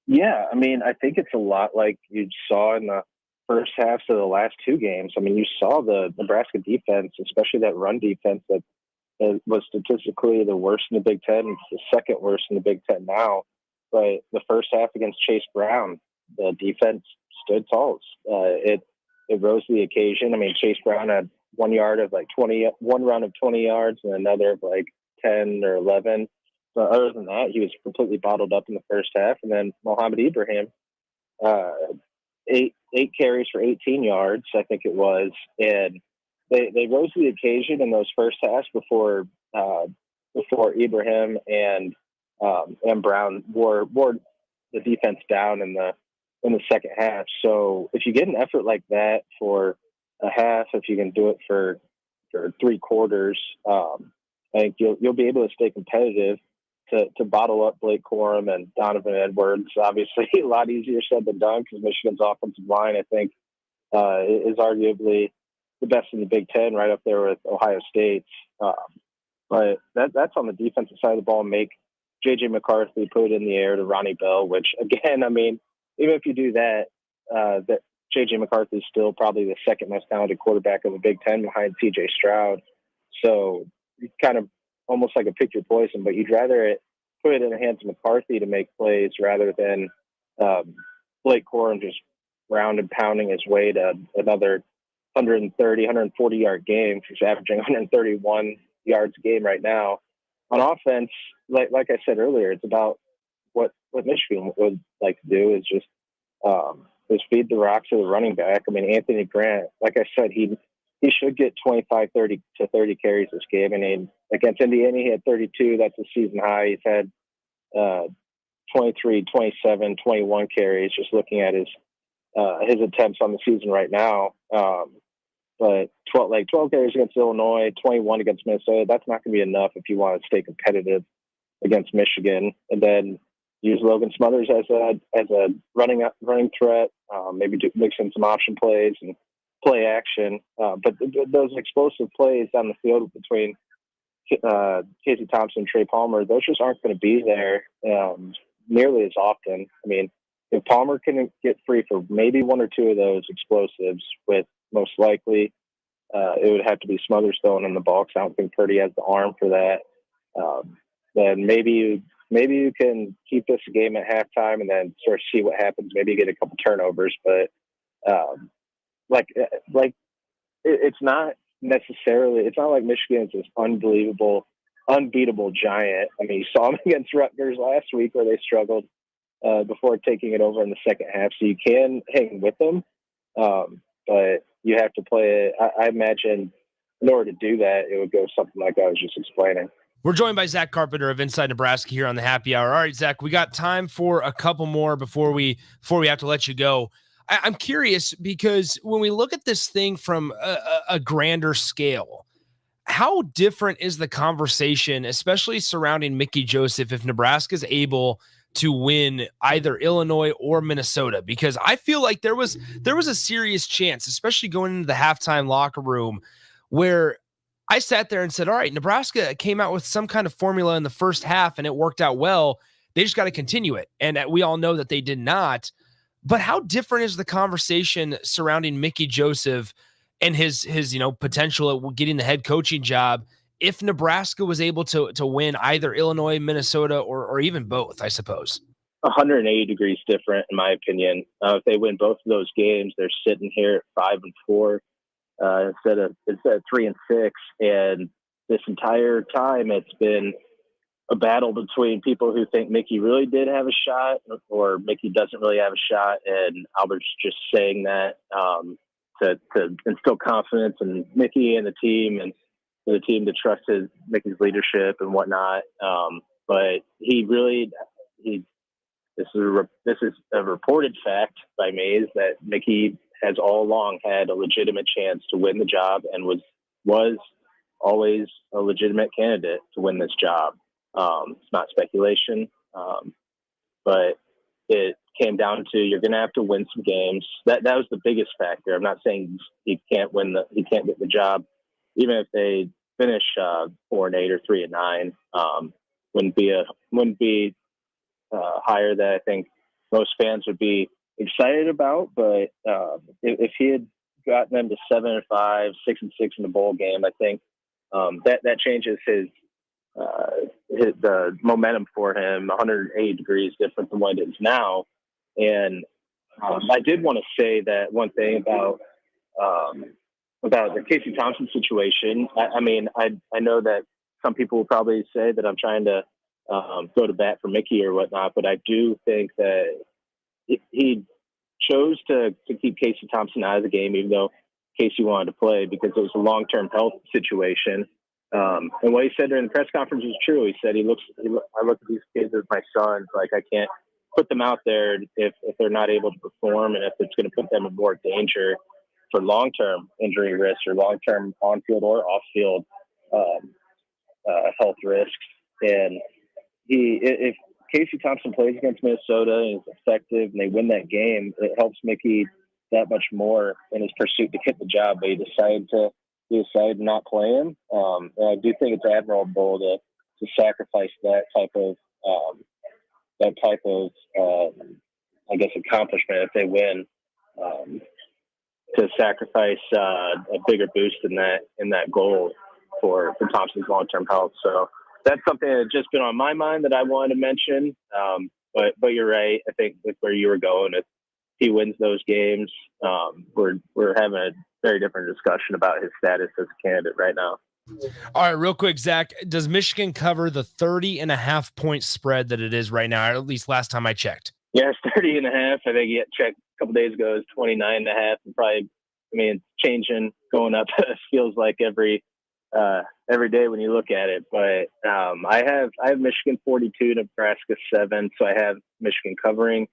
Yeah, I mean, I think it's a lot like you saw in the first halves of the last 2 games. I mean, you saw the Nebraska defense, especially that run defense that was statistically the worst in the Big Ten. It's the second worst in the Big Ten now. But the first half against Chase Brown, the defense stood tall. It rose to the occasion. I mean, Chase Brown had 1 run of 20 yards and another of 10 or 11. But other than that, he was completely bottled up in the first half. And then Mohamed Ibrahim, 8 carries for 18 yards, I think it was. And they rose to the occasion in those first halves before before Ibrahim and Brown wore the defense down in the second half. So if you get an effort like that for a half, if you can do it for 3 quarters, I think you'll be able to stay competitive to bottle up Blake Corum and Donovan Edwards. Obviously, a lot easier said than done because Michigan's offensive line, I think, is arguably the best in the Big Ten, right up there with Ohio State's. But that's on the defensive side of the ball. Make J.J. McCarthy put it in the air to Ronnie Bell, which, again, I mean, even if you do that, that J.J. McCarthy is still probably the second most talented quarterback of the Big Ten behind C.J. Stroud. So it's kind of almost like a pick your poison, but you'd rather put it in the hands of McCarthy to make plays rather than Blake Corum just round and pounding his way to another 130, 140-yard game. He's averaging 131 yards a game right now. On offense, like I said earlier, it's about what Michigan would like to do is just feed the rock to the running back. I mean, Anthony Grant, like I said, he should get 25, 30 to 30 carries this game. I mean, against Indiana, he had 32. That's a season high. He's had 23, 27, 21 carries, just looking at his attempts on the season right now. But 12 carries against Illinois, 21 against Minnesota, that's not going to be enough if you want to stay competitive against Michigan. And then use Logan Smothers as a running threat, maybe mix in some option plays and play action. But those explosive plays down the field between Casey Thompson and Trey Palmer, those just aren't going to be there nearly as often. I mean, if Palmer can get free for maybe 1 or 2 of those explosives, with most likely it would have to be Smothers throwing in the ball, because I don't think Purdy has the arm for that. Then maybe you can keep this a game at halftime and then sort of see what happens. Maybe you get a couple turnovers, but it's not necessarily. It's not like Michigan's this unbeatable giant. I mean, you saw them against Rutgers last week where they struggled before taking it over in the second half. So you can hang with them, but you have to play it. I imagine in order to do that, it would go something like I was just explaining. We're joined by Zach Carpenter of Inside Nebraska here on the Happy Hour. All right, Zach, we got time for a couple more before we have to let you go. I'm curious because when we look at this thing from a grander scale, how different is the conversation, especially surrounding Mickey Joseph, if Nebraska is able to win either Illinois or Minnesota? Because I feel like there was a serious chance, especially going into the halftime locker room, where I sat there and said, all right, Nebraska came out with some kind of formula in the first half and it worked out well. They just got to continue it. And we all know that they did not. But how different is the conversation surrounding Mickey Joseph and his potential at getting the head coaching job if Nebraska was able to win either Illinois, Minnesota, or even both, I suppose? 180 degrees different, in my opinion. If they win both of those games, they're sitting here at 5-4 instead of 3-6. And this entire time, it's been a battle between people who think Mickey really did have a shot or Mickey doesn't really have a shot. And Albert's just saying that to instill confidence in Mickey and the team, and for the team to trust Mickey's leadership and whatnot. But this is a reported fact by me, is that Mickey has all along had a legitimate chance to win the job and was always a legitimate candidate to win this job. It's not speculation, but it came down to, you're going to have to win some games. That was the biggest factor. I'm not saying he can't get the job, even if they finish 4-8 or 3-9. Wouldn't be higher that I think most fans would be excited about. But if he had gotten them to 7-5, 6-6 in the bowl game, I think that changes the momentum for him 180 degrees different than what it is now. And I did want to say that one thing about the Casey Thompson situation. I mean, I know that some people will probably say that I'm trying to go to bat for Mickey or whatnot, but I do think that he chose to keep Casey Thompson out of the game, even though Casey wanted to play, because it was a long-term health situation. And what he said during the press conference was true. He said, I look at these kids as my sons. Like, I can't put them out there if they're not able to perform and if it's going to put them in more danger for long-term injury risks or long-term on-field or off-field health risks. And if Casey Thompson plays against Minnesota and is effective and they win that game, it helps Mickey that much more in his pursuit to get the job. But he decided to not play him. And I do think it's admirable to sacrifice that type of I guess accomplishment if they win, to sacrifice a bigger boost in that goal for Thompson's long-term health. So that's something that's just been on my mind that I wanted to mention. But you're right. I think with where you were going, if he wins those games, we're having a very different discussion about his status as a candidate right now. All right, real quick, Zach, does Michigan cover the 30.5 point spread that it is right now? Or at least last time I checked. Yeah, it's 30.5. I think you checked a couple days ago. It's 29.5. And probably, it's changing, going up. Feels like every day when you look at it. But I have Michigan 42, Nebraska 7. So I have Michigan covering.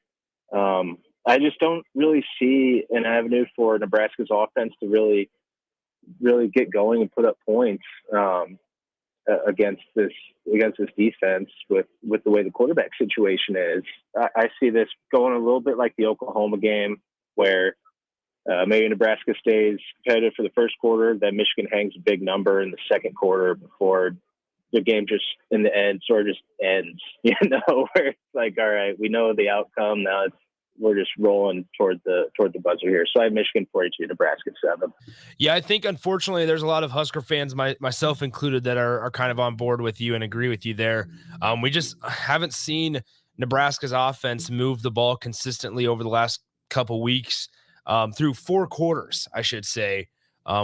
I just don't really see an avenue for Nebraska's offense to really get going and put up points against this defense with the way the quarterback situation is. I see this going a little bit like the Oklahoma game, where maybe Nebraska stays competitive for the first quarter, then Michigan hangs a big number in the second quarter before the game just in the end sort of just ends, where it's like, all right, we know the outcome now. We're just rolling toward the buzzer here. So I have Michigan 42, Nebraska 7. Yeah, I think unfortunately there's a lot of Husker fans, myself included, that are kind of on board with you and agree with you there. We just haven't seen Nebraska's offense move the ball consistently over the last couple weeks, through 4 quarters, I should say,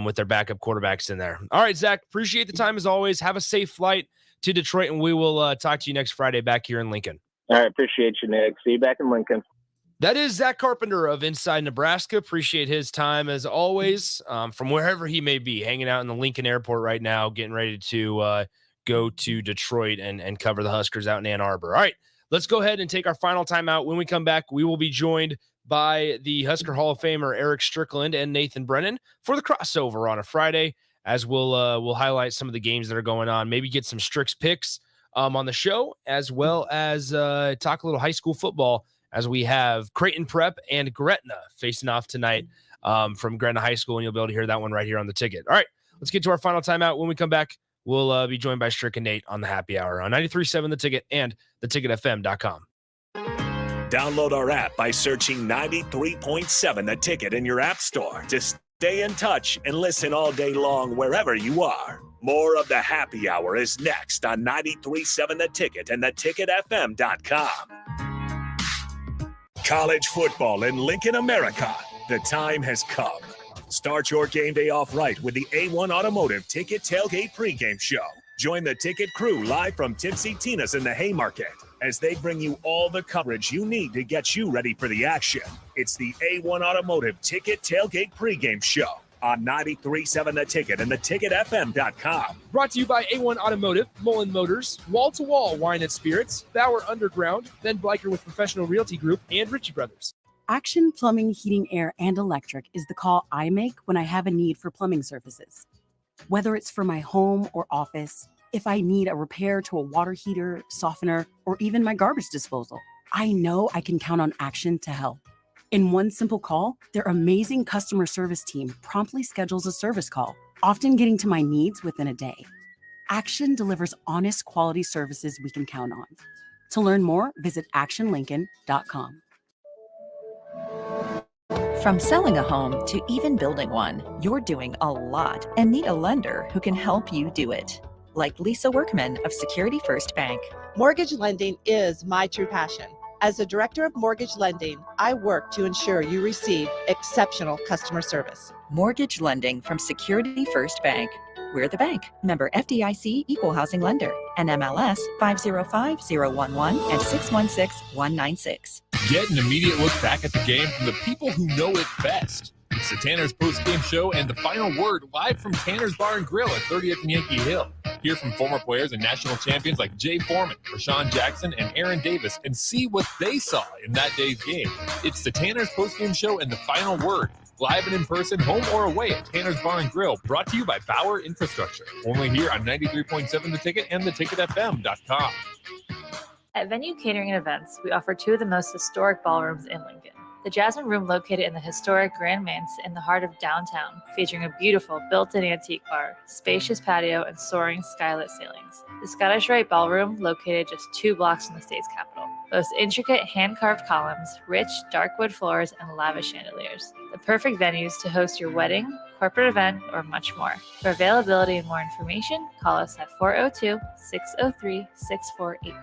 with their backup quarterbacks in there. All right, Zach, appreciate the time as always. Have a safe flight to Detroit, and we will talk to you next Friday back here in Lincoln. All right, appreciate you, Nick. See you back in Lincoln. That is Zach Carpenter of Inside Nebraska. Appreciate his time as always, from wherever he may be, hanging out in the Lincoln Airport right now, getting ready to go to Detroit and cover the Huskers out in Ann Arbor. All right, let's go ahead and take our final timeout. When we come back, we will be joined by the Husker Hall of Famer Eric Strickland and Nathan Brennan for the crossover on a Friday, as we'll highlight some of the games that are going on, maybe get some Strix picks on the show, as well as talk a little high school football, as we have Creighton Prep and Gretna facing off tonight from Gretna High School, and you'll be able to hear that one right here on the ticket. All right, let's get to our final timeout. When we come back, we'll be joined by Strick and Nate on the Happy Hour on 93.7 The Ticket and theticketfm.com. Download our app by searching 93.7 The Ticket in your app store to stay in touch and listen all day long wherever you are. More of the Happy Hour is next on 93.7 The Ticket and theticketfm.com. College football in Lincoln, America. The time has come. Start your game day off right with the A1 Automotive Ticket Tailgate pregame show. Join the Ticket crew live from Tipsy Tina's in the Haymarket as they bring you all the coverage you need to get you ready for the action. It's the A1 Automotive Ticket Tailgate pregame show on 93.7 The Ticket and theticketfm.com. Brought to you by A1 Automotive, Mullen Motors, Wall to Wall Wine and Spirits, Bauer Underground, Ben Bleicher with Professional Realty Group, and Ritchie Brothers. Action Plumbing, Heating, Air, and Electric is the call I make when I have a need for plumbing services. Whether it's for my home or office, if I need a repair to a water heater, softener, or even my garbage disposal, I know I can count on Action to help. In one simple call, their amazing customer service team promptly schedules a service call, often getting to my needs within a day. Action delivers honest quality services we can count on. To learn more, visit actionlincoln.com. From selling a home to even building one, you're doing a lot and need a lender who can help you do it. Like Lisa Workman of Security First Bank. Mortgage lending is my true passion. As a director of mortgage lending, I work to ensure you receive exceptional customer service. Mortgage lending from Security First Bank. We're the bank. Member FDIC Equal Housing Lender. NMLS 505011 and 616196. Get an immediate look back at the game from the people who know it best. It's the Tanner's post-game show and the final word live from Tanner's Bar and Grill at 30th and Yankee Hill. Hear from former players and national champions like Jay Foreman, Rashawn Jackson, and Aaron Davis, and see what they saw in that day's game. It's the Tanner's postgame show and the final word. Live and in person, home or away at Tanner's Bar and Grill, brought to you by Bauer Infrastructure. Only here on 93.7 The Ticket and theticketfm.com. At Venue Catering and Events, we offer two of the most historic ballrooms in Lincoln. The Jasmine Room, located in the historic Grand Manse in the heart of downtown, featuring a beautiful built-in antique bar, spacious patio, and soaring skylit ceilings. The Scottish Rite Ballroom, located just 2 blocks from the state's capital, boasts intricate hand-carved columns, rich dark wood floors, and lavish chandeliers. The perfect venues to host your wedding, corporate event, or much more. For availability and more information, call us at 402-603-6483.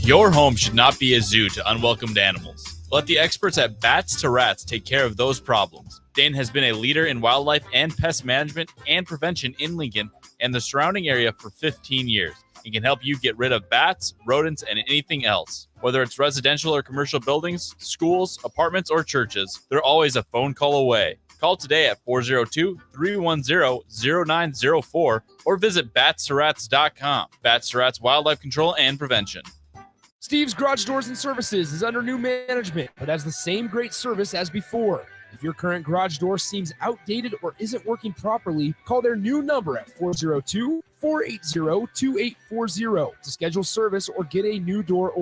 Your home should not be a zoo to unwelcomed animals. Let the experts at Bats to Rats take care of those problems. Dane has been a leader in wildlife and pest management and prevention in Lincoln and the surrounding area for 15 years. He can help you get rid of bats, rodents, and anything else. Whether it's residential or commercial buildings, schools, apartments, or churches, they're always a phone call away. Call today at 402-310-0904 or visit batstoRats.com. Bats to Rats Wildlife Control and Prevention. Steve's Garage Doors and Services is under new management, but has the same great service as before. If your current garage door seems outdated or isn't working properly, call their new number at 402-480-2840 to schedule service or get a new door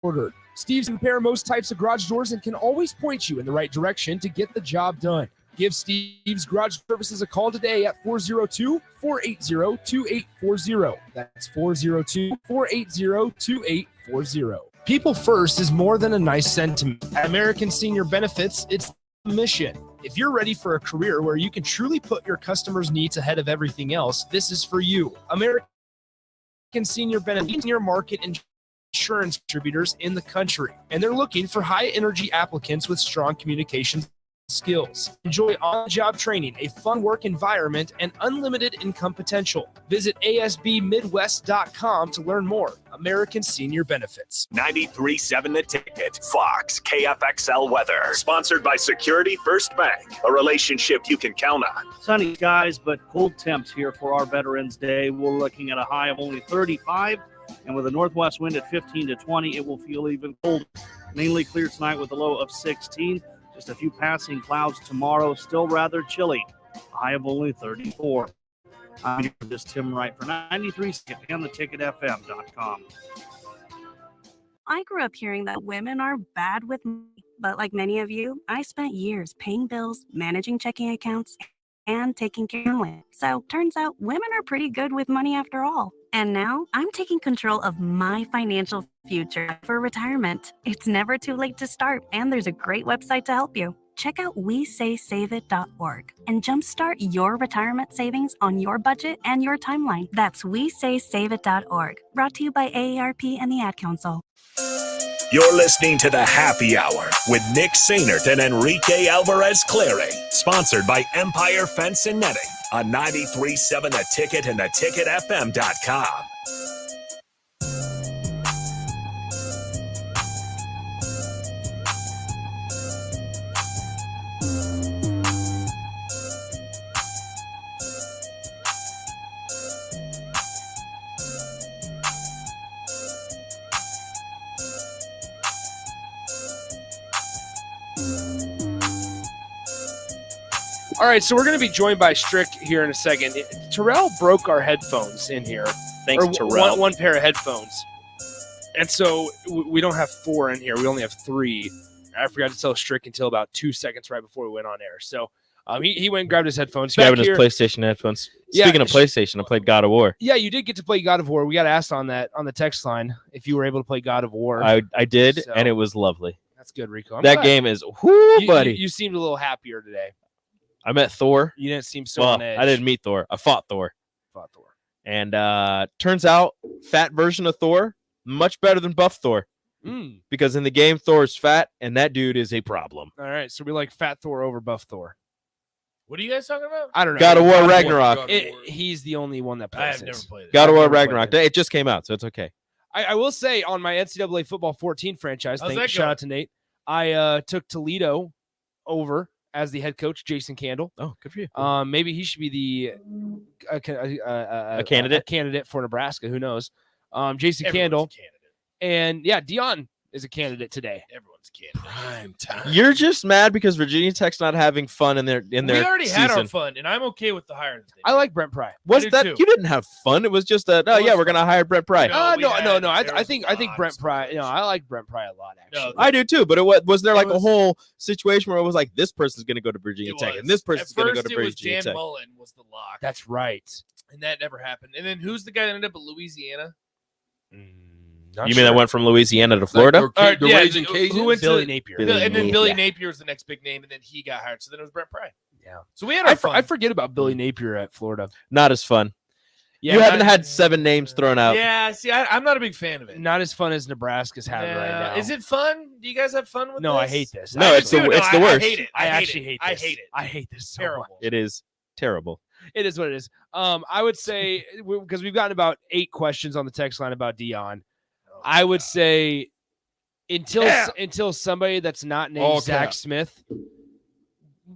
ordered. Steve's can repair most types of garage doors and can always point you in the right direction to get the job done. Give Steve's Garage Services a call today at 402-480-2840. That's 402-480-2840. People first is more than a nice sentiment. At American Senior Benefits, it's the mission. If you're ready for a career where you can truly put your customers' needs ahead of everything else, this is for you. American Senior Benefits, senior market insurance distributors in the country, and they're looking for high-energy applicants with strong communications skills. Enjoy on-the-job training, a fun work environment, and unlimited income potential. Visit ASBMidwest.com to learn more. American Senior Benefits. 93.7 The Ticket. Fox KFXL weather. Sponsored by Security First Bank. A relationship you can count on. Sunny skies, but cold temps here for our Veterans Day. We're looking at a high of only 35. And with a northwest wind at 15 to 20, it will feel even colder. Mainly clear tonight with a low of 16. Just a few passing clouds tomorrow, still rather chilly. A high of only 34. I'm just Tim Wright for 93 and theticketfm.com. I grew up hearing that women are bad with money, but like many of you, I spent years paying bills, managing checking accounts, and taking care of family. So turns out women are pretty good with money after all. And now I'm taking control of my financial future for retirement. It's never too late to start, and there's a great website to help you. Check out WeSaySaveIt.org and jumpstart your retirement savings on your budget and your timeline. That's WeSaySaveIt.org. Brought to you by AARP and the Ad Council. You're listening to The Happy Hour with Nick Sainert and Enrique Alvarez Clary. Sponsored by Empire Fence and Netting on 93.7 The Ticket and theticketfm.com. All right, so we're going to be joined by Strick here in a second. Terrell broke our headphones in here. Thanks, Terrell. One pair of headphones. And so we don't have 4 in here. We only have 3. I forgot to tell Strick until about 2 seconds right before we went on air. So he went and grabbed his headphones. Grabbing his PlayStation headphones. Speaking of PlayStation, I played God of War. Yeah, you did get to play God of War. We got asked on that on the text line if you were able to play God of War. I did, and it was lovely. That's good, Rico. That game is buddy. You seemed a little happier today. I met Thor. You didn't seem so on edge. I didn't meet Thor. I fought Thor. And turns out, fat version of Thor, much better than buff Thor. Because in the game, Thor is fat, and that dude is a problem. All right, so we like fat Thor over buff Thor. What are you guys talking about? I don't know. God of War Ragnarok. He's the only one that plays I have never played it. God of War Ragnarok. It just came out, so it's okay. I will say on my NCAA Football 14 franchise, How's that shout going? out to Nate, I took Toledo over as the head coach, Jason Candle. Oh, good for you. Maybe he should be a candidate for Nebraska. Who knows? Jason Candle. And yeah, Deion is a candidate today. Everyone's a candidate. Prime time. You're just mad because Virginia Tech's not having fun in their We already season. had our fun, and I'm okay with the hiring. I like Brent Pry. Was that too. you didn't have fun? It was just that. Oh yeah, we're gonna hire Brent Pry. No. I think Brent Pry. I like Brent Pry a lot. Actually, I do too. But was there like a whole situation where it was like this person's gonna go to Virginia Tech and this person's gonna go to Virginia Tech? Dan Mullen was the lock. That's right. And that never happened. And then who's the guy that ended up at Louisiana? You mean that went from Louisiana to Florida? Like the Raging Cajuns? Who went Billy to Napier. And then Billy Napier was the next big name, and then he got hired. So then it was Brent Pry. Yeah. So we had our fun. I forget about Billy Napier at Florida. Not as fun. Yeah, you haven't had 7 names thrown out. Yeah, see, I'm not a big fan of it. Not as fun as Nebraska's having right now. Is it fun? Do you guys have fun with No, this? I hate this. No, it's the worst. I hate it. I actually hate this. I hate it. I hate this so Terrible. much. It is terrible. It is what it is. I would say because we've gotten about 8 questions on the text line about Deion. I would say until somebody that's not named Zach Smith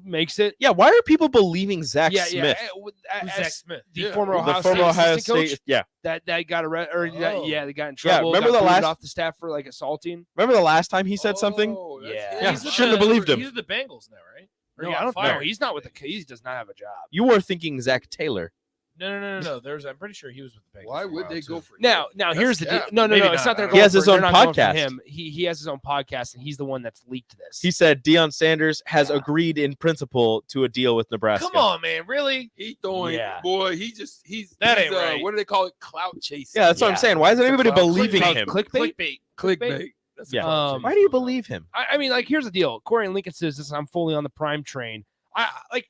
makes it. Yeah, why are people believing Zach Smith? Who's Zach Smith? The former Ohio State assistant coach. That got arrested. They got in trouble. Remember got the last off the staff for like assaulting. Remember the last time he said something? Yeah, shouldn't have believed him. He's the Bengals now, right? Or No, he got I don't fired? know. He's not with the. He does not have a job. You were thinking Zach Taylor. No. I'm pretty sure he was with the Bengals. Why would they go for Now here's the deal. No. Maybe It's not. not that He has his own they're not going for podcast. him. He has his own podcast, and he's the one that's leaked this. He said Deion Sanders has agreed in principle to a deal with Nebraska. Come on, man. Really? He throwing Yeah. he's That ain't right. What do they call it? Clout chasing. Yeah, that's what I'm saying. Why isn't anybody clout- believing him? Clickbait. Clickbait. That's Yeah. clout chasing. Why do you believe him? I mean, like, here's the deal. Corey and Lincoln says this. I'm fully on the Prime train.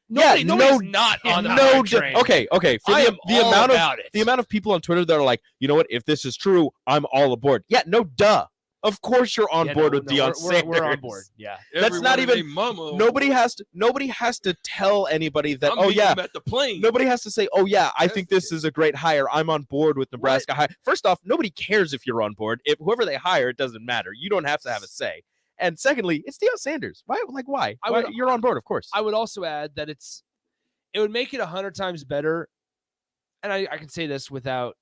Nobody's not on the Prime train. Okay. For I am all about it. the amount of people on Twitter that are like, you know what? If this is true, I'm all aboard. Yeah, no, duh. Of course you're on board with Deion Sanders. We're on board. Yeah. That's not Everyone even. and their mama. Nobody has to tell anybody that. I'm Oh meeting yeah. them at the plane. Nobody has to say, "Oh yeah, I think this is a great hire. I'm on board with Nebraska." First off, nobody cares if you're on board. If whoever they hire, it doesn't matter. You don't have to have a say. And secondly, it's Deion Sanders. Why? Why? You're on board, of course. I would also add that it would make it 100 times better. And I can say this without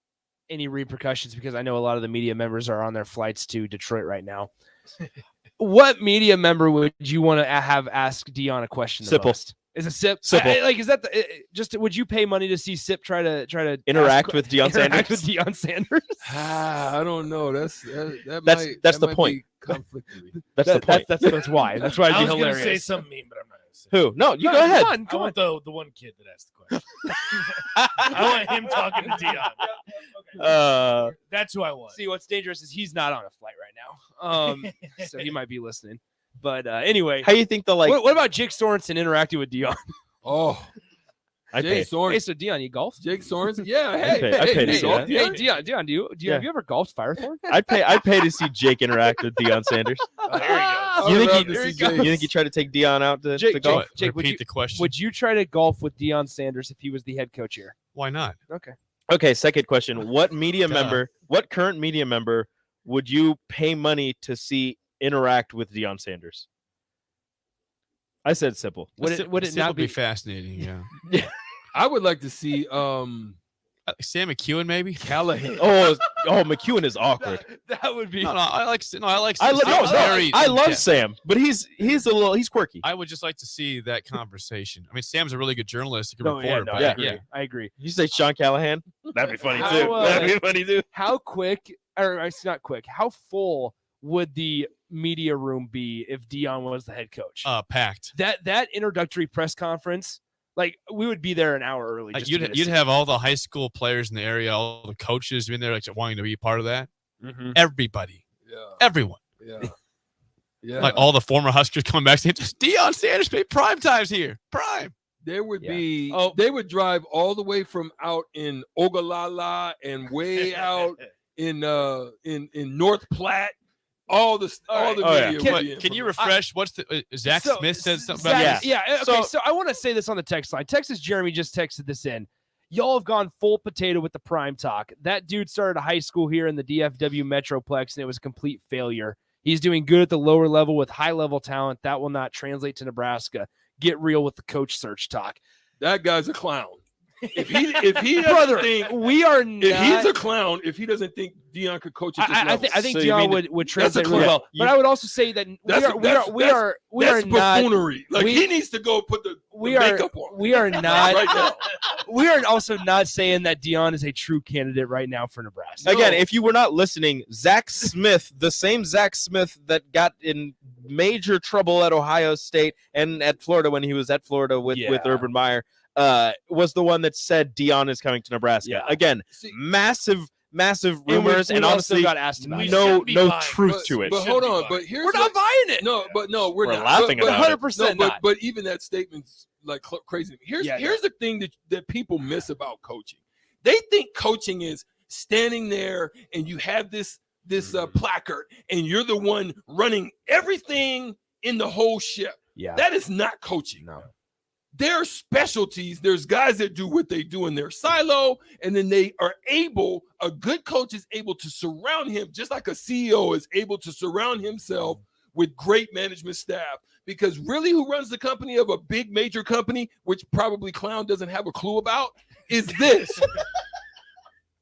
any repercussions because I know a lot of the media members are on their flights to Detroit right now. What media member would you want to have ask Deion a question? The Sipple. most? Is it Sip? Sipple. Is that just? Would you pay money to see Sip try to Interact with Deion interact Sanders? with Deion Sanders? I don't know. That's the might point. be conflicting. That's the point. That's why. That's why it'd I be was going to hilarious. say something mean, but I'm not going to say Who? No, you go ahead. I want the one kid that asked the question. I want him talking to Deion. That's who I want. See, what's dangerous is he's not on a flight right now, so he might be listening. But anyway, How you think the like? what about Jake Sorensen interacting with Deion? Oh, I Jay pay. Sorensen. Hey, so Deion, you golf? Jake Sorensen. Yeah. I pay Hey. to see that. Hey, Deion, do you Yeah. have you ever golfed Firethorn? I'd pay to see Jake interact with Deion Sanders. There he goes. You think love to see you Jake. think he tried to take Deion out to Jake, golf? Jake, Repeat the question. would you try to golf with Deion Sanders if he was the head coach here? Why not? Okay. Okay, second question. What current media member would you pay money to see interact with Deion Sanders? I said Sipple. Would it not be be? fascinating? Yeah. I would like to see Sam McEwen maybe. Callahan. Oh, McEwen is awkward. That would be. No, I like. I love Sam, but he's quirky. I would just like to see that conversation. I mean, Sam's a really good journalist, a good No, yeah, reporter. no, but I agree. You say Sean Callahan? That'd be funny How, too. That'd be funny too. How quick, or it's not quick? How full would the media room be if Deion was the head coach? Packed. That introductory press conference, like we would be there an hour early. Like just to get a you'd seat. have all the high school players in the area, all the coaches in there, like wanting to be part of that. Mhm. Everybody, Yeah. everyone, Yeah. like all the former Huskers coming back saying, "Deion Sanders pay prime times here, prime." There would Yeah. be. Oh. They would drive all the way from out in Ogallala and way out in North Platte. All the Oh, media. yeah. would be in Can you from- refresh? What's the Zach So, Smith said something about Zach- this? Yeah. Okay. So I want to say this on the text line. Texas Jeremy just texted this in. Y'all have gone full potato with the prime talk. That dude started a high school here in the DFW Metroplex, and it was a complete failure. He's doing good at the lower level with high level talent. That will not translate to Nebraska. get real with the coach search talk. That guy's a clown. If he doesn't Brother, think we are not. if he's a clown, if he doesn't think Deion could coach at this level, I think So you Deion mean would that's a translate clown. really well. But I would also say that we are not. buffoonery. Like we- he needs to go put the We are makeup on. we are not right now. we are also not saying that Deion is a true candidate right now for Nebraska. Again, if you were not listening, Zach Smith, the same Zach Smith that got in major trouble at Ohio State and at Florida when he was at Florida with Urban Meyer, was the one that said Deion is coming to Nebraska. Yeah. Again, massive rumors, and also honestly, got asked about it. no But- truth to it. But hold on, but here's We're not buying it. No, but no, we're not. laughing but, about it. 100% no, not. but even that statement's like crazy. Here's the thing that people miss about coaching. They think coaching is standing there and you have this placard and you're the one running everything in the whole ship. Yeah. That is not coaching. No. There are specialties. There's guys that do what they do in their silo, and then they are able, a good coach is able to surround him, just like a CEO is able to surround himself with great management staff. Because really who runs the company of a big major company, which probably Clown doesn't have a clue about, is this.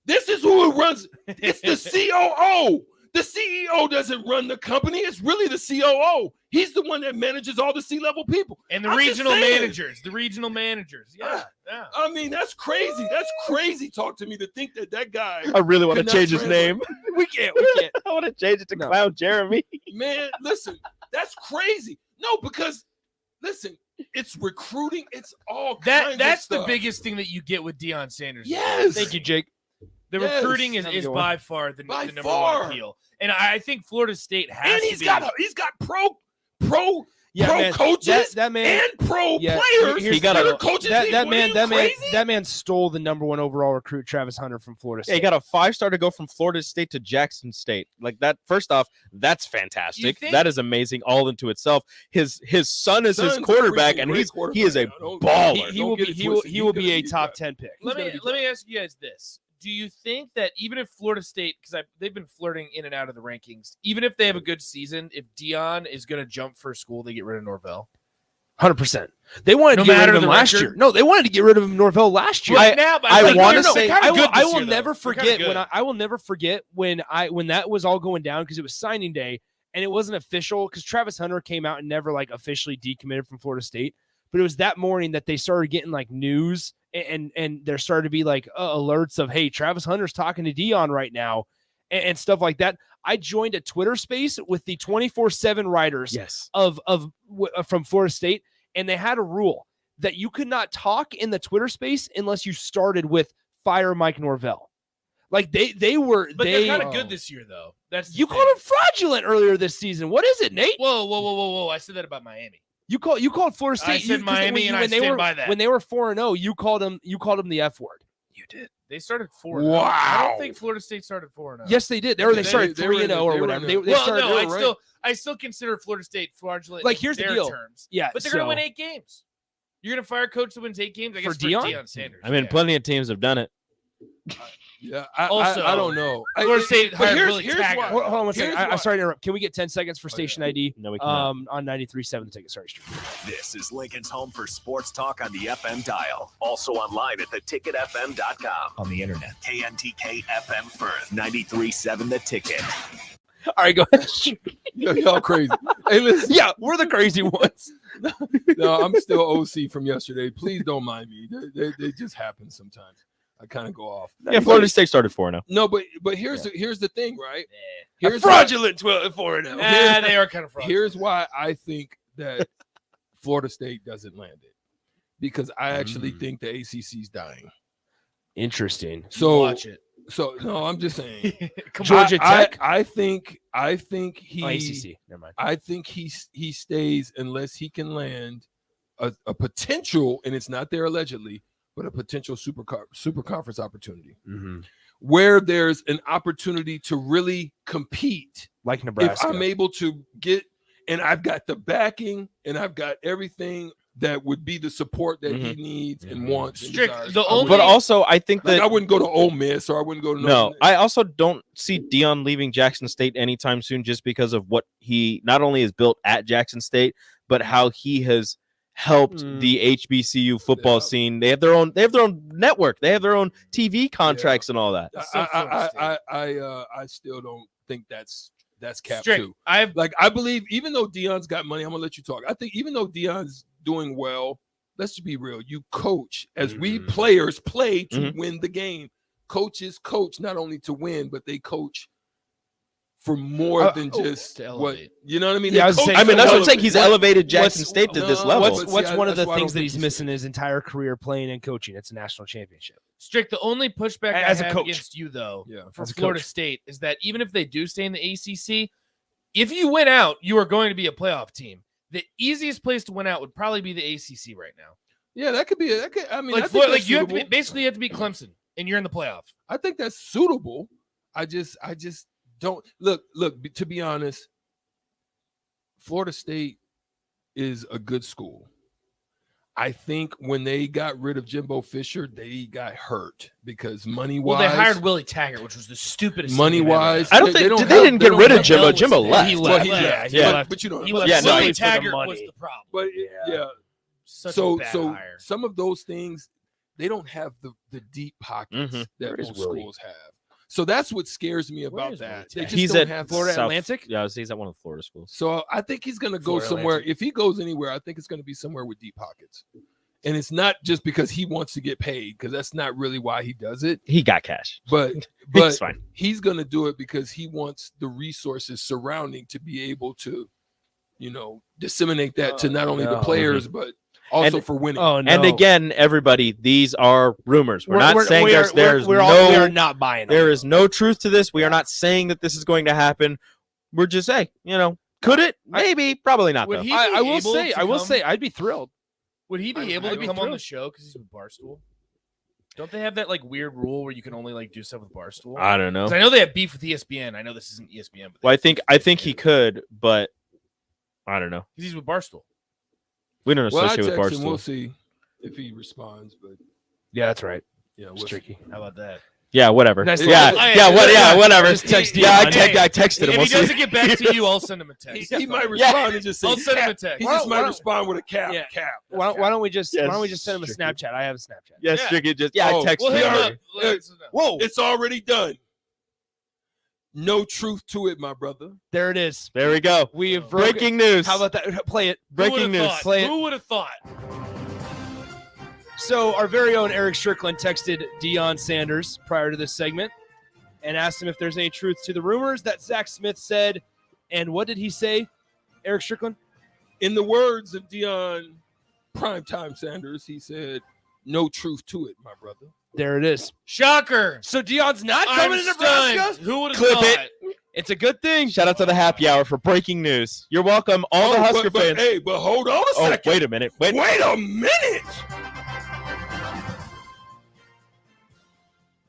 This is who it runs. It's the COO. The CEO doesn't run the company. It's really the COO. He's the one that manages all the C-level people. And the I'm just regional saying. managers. The regional managers. Yeah. Yeah. I mean, that's crazy. That's crazy talk to me to think that guy. I really want to could not change his translate. name. We can't. I want to change it to Clown Jeremy. Man, listen, that's crazy. No, because listen, it's recruiting. It's all kinds of That's the stuff. biggest thing that you get with Deion Sanders. Yes. Thank you, Jake. The Yes. recruiting is Good one. by far the By number far. one appeal. And I think Florida State has And to he's be. got pro pro man, coaches that man and pro yeah, players. here's He got that a- are coaching that people. man Are you that man stole the number one overall recruit Travis Hunter from Florida Yeah, State. he got a 5-star to go from Florida State to Jackson State. Like that. First off, that's fantastic. think- That is amazing all into itself. His son is his Son's a quarterback, freaking and great he is a quarterback. Don't- baller. he will get be it he will twisted. he He's will gonna be a be top good. 10 pick. Let me ask you guys this. Do you think that even if Florida State, because they've been flirting in and out of the rankings, even if they have a good season, if Deion is going to jump for a school, they get rid of Norvell? 100%. They wanted No to get rid matter of him the last record? year. No, they wanted to get rid of him Norvell last year. Right now, but I want to no, say they're kinda good I this will year, though. never They're kinda forget good. I will never forget when that was all going down because it was signing day and it wasn't official because Travis Hunter came out and never like officially decommitted from Florida State. But it was that morning that they started getting like news and there started to be like alerts of, hey, Travis Hunter's talking to Deion right now and stuff like that. I joined a Twitter space with the 24/7 writers from Florida State, and they had a rule that you could not talk in the Twitter space unless you started with fire Mike Norvell. Like they were, But they're kind of good this year, though. That's the You thing. called him fraudulent earlier this season. What is it, Nate? Whoa! I said that about Miami. You called Florida State. I said Miami, and I when they stand were by that. when they were 4-0. You called them the F word. You did. They started 4-0. I Wow. don't think Florida State started 4-0. Yes, they did. They started 3-0 or whatever. They Well, started. no, they were I still consider Florida State fraudulent. Like, here's in the their deal. terms. Yeah, but they're gonna so- win 8 games. You're gonna fire a coach that wins 8 games. I guess For Deion? Deion Sanders. I mean, yeah. plenty of teams have done it. Yeah, Also, I don't know. Florida State but hired here's Willie why. Taggart. Hold on one second. Here's why. I'm sorry to interrupt. Can we get 10 seconds for station ID? No, we cannot. On 93.7 the ticket. Sorry, Stu. This is Lincoln's home for sports talk on the FM dial. Also online at theticketfm.com. On the internet. KNTK FM Firth. 93.7 The Ticket. All right, go ahead. Y'all crazy. Hey, listen. Yeah, we're the crazy ones. No, I'm still OC from yesterday. Please don't mind me. They just happen sometimes. I kind of go off. Yeah, Florida State started 4-0. No, but here's the thing, right? Here's fraudulent 12-4-0. They are kind of fraudulent. Here's why I think that Florida State doesn't land it, because I actually think the ACC's dying. Interesting. So Watch it. So no, I'm just saying. Georgia Tech. I think he. ACC. Never mind. I think he stays unless he can land a potential, and it's not there allegedly, but a potential super conference opportunity where there's an opportunity to really compete. Like Nebraska. If I'm able to get, and I've got the backing, and I've got everything that would be the support that he needs and wants. And desires. But also, I think that I wouldn't go to Ole Miss, or I wouldn't go to No, I also don't see Deion leaving Jackson State anytime soon, just because of what he not only has built at Jackson State, but how he has helped the HBCU football scene. They have their own network. They have their own TV contracts and all that. I still don't think that's cap Strick, too. I believe even though Deion's got money, I'm gonna let you talk. I think even though Deion's doing well, let's just be real. You coach as we players play to win the game. Coaches coach not only to win, but they coach for more than just what you know what I mean. Yeah, that's what I'm saying. He's elevated Jackson State to this level. What's one of the things that he's missing his entire career playing and coaching? It's a national championship. Strick, the only pushback As I a have coach. against you, though, for as a Florida coach. State is that even if they do stay in the ACC, if you win out, you are going to be a playoff team. The easiest place to win out would probably be the ACC right now. Yeah, that could be. I mean, I think Florida, that's you have to suitable. basically you have to beat Clemson, and you're in the playoff. I think that's suitable. I just don't look. To be honest, Florida State is a good school. I think when they got rid of Jimbo Fisher, they got hurt because money wise. Well, they hired Willie Taggart, which was the stupidest. Money wise, I don't think they didn't get rid of Jimbo. Jimbo left. He Well, left. he left. But you know, he left. Yeah, no, Willie he- Taggart was the problem. But Such a so bad hire. some of those things they don't have the deep pockets that Where is most Willie? schools have. So that's what scares me about that. They just He's don't at have Florida South- Atlantic. Yeah, he's at one of the Florida schools. So I think he's going to go Florida somewhere. Atlantic. If he goes anywhere, I think it's going to be somewhere with deep pockets. And it's not just because he wants to get paid, because that's not really why he does it. He got cash. But It's fine. he's going to do it because he wants the resources surrounding to be able to, disseminate that to not only the players, but also for winning. And again, everybody, these are rumors. We're not saying we are not buying them. There is no truth to this. We are not saying that this is going to happen. We're just saying, could it? Maybe, probably not. Would Though. he I be will able say, to I will come- say, I'd be thrilled. Would he be able I'd to be come on the thrilled. show because he's with Barstool? Don't they have that weird rule where you can only do stuff with Barstool? I don't know. 'Cause I know they have beef with ESPN. I know this isn't ESPN, but Well, I think he could, but I don't know. he's with Barstool. We don't Well, I associate with text him. Barstool. We'll see if he responds. But Yeah, that's right. yeah, It's tricky. How about that? Yeah, whatever. Nice yeah, little- whatever. Just text yeah, I Deion. texted him. If We'll he doesn't see. get back to you, I'll send him a text. he might respond and just say, I'll send him a cap. text. He Why just don't- might why don't- respond with a cap. Yeah. Cap. Why don't we just send him a Stricky. Snapchat? I have a Snapchat. Yes, Stricky, just I Oh, texted We'll hit him. him already. up. Let us know. Whoa, It's already done. No truth to it, my brother. there it is. There we go. We have Breaking news. How about that? Play it. Breaking news. Play it. Who would have thought? So our very own Eric Strickland texted Deion Sanders prior to this segment and asked him if there's any truth to the rumors that Zach Smith said. And what did he say, Eric Strickland? In the words of Deion Primetime Sanders, he said, "No truth to it, my brother." There it is. Shocker. So Deion's not I'm coming to Nebraska? stunned. Who would have Clip thought? it. It's a good thing. Shout out to the happy hour for breaking news. You're welcome, all the Husker but, fans. Hey, but hold on a Oh, second. wait a minute. Wait. Wait a minute.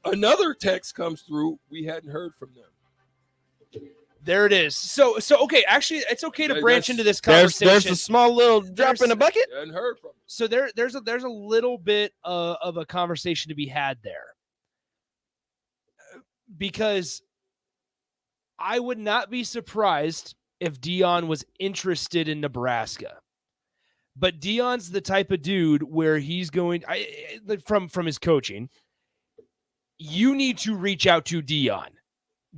Another text comes through. We hadn't heard from them. There it is. So okay, actually, it's okay to Hey, branch that's- into this There's conversation. a small little drop in the bucket. Hadn't heard from them. So there's a little bit of a conversation to be had there, because I would not be surprised if Deion was interested in Nebraska, but Deion's the type of dude where he's going from his coaching. You need to reach out to Deion.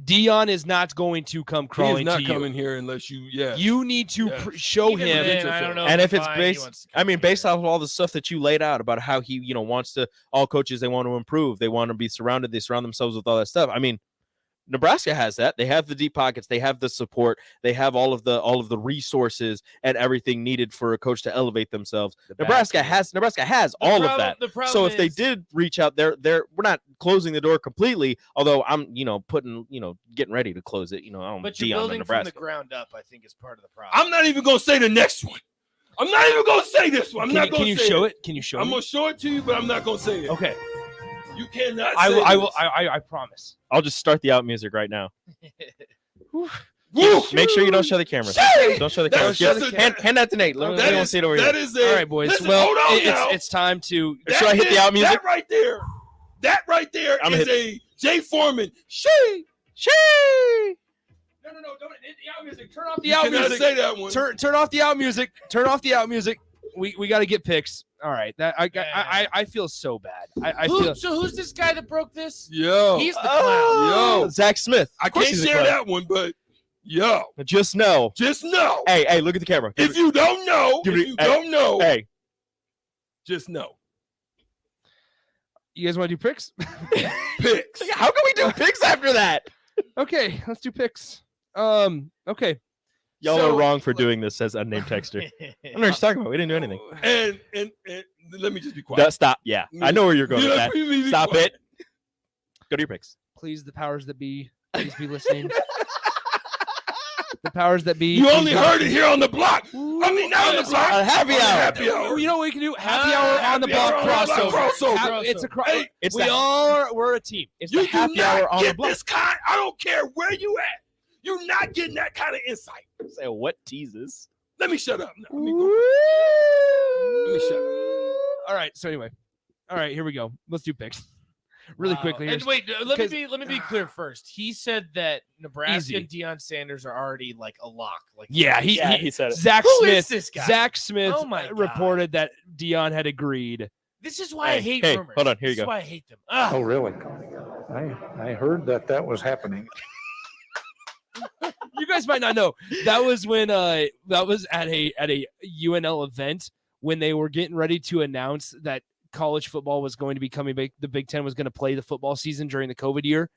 Deion is not going to come crawling He's to not you. coming here unless you. Yeah. You need to Yes. show Even him. then, I don't know And if it's he based, wants to come I mean, here. based off of all the stuff that you laid out about how he, wants to, all coaches, they want to improve. They want to be surrounded. They surround themselves with all that stuff. I mean, Nebraska has that. They have the deep pockets. They have the support. They have all of the resources and everything needed for a coach to elevate themselves. Nebraska has all of that. The problem So if they is- did reach out, we're not closing the door completely. Although I'm, putting, getting ready to close it. I don't But Deion you're to building from Nebraska. the ground up, I think, is part of the problem. I'm not even gonna say the next one. I'm not even gonna say this one. I'm not gonna Can you say show it. it? Can you show I'm me? gonna show it to you, but I'm not gonna say it. Okay. You cannot. I say will. I this. will. I promise. I'll just start the out music right now. Woo! Make sure you don't show the camera. Shame! Don't show the That's camera. just a- Hand that to Nate. Let me don't see it over that here. is a. All right, boys. Listen, well, hold on now. it's time to. Should I hit the out music? That right there. That right there I'm is gonna a Jay Foreman. She. No! Don't hit the out music. Turn off the You out cannot music. say that one. Turn off the out music. Turn off the out music. we got to get picks. All right, that I feel so bad. I feel So who's this guy that broke this? Yo, He's the clown. yo, Zach Smith. I can't share that one, but yo, just know. Hey, look at the camera. If you don't know, don't know, hey, just know. You guys want to do picks? Picks. How can we do picks after that? Okay, let's do picks. Okay. Y'all are wrong for doing this, says unnamed texter. I don't know what you're talking about. We didn't do anything. And let me just be quiet. Stop. Yeah, I know where you're going with that. Stop it. Go to your picks. Please, the powers that be, please be listening. The powers that be. You only heard it here on the block. I mean, not on the block. Happy hour. You know what we can do? Happy hour on the block crossover. It's a Hey, we're a team. It's you the happy do not hour on the get block. this kind. I don't care where you at. You're not getting that kind of insight. Say what teases? Let me shut up now. Let me shut up. All right. So anyway, all right. Here we go. Let's do picks really quickly. And wait, let me be clear first. He said that Nebraska and Deion Sanders are already like a lock. Like he said it. Zach Who Smith. is this guy? Zach Smith Oh my God. reported that Deion had agreed. This is why I hate hey, rumors. hold on, here you This is go. why I hate them. Oh, really? I heard that was happening. You guys might not know that was when that was at a UNL event when they were getting ready to announce that college football was going to be coming back. The Big Ten was going to play the football season during the COVID year,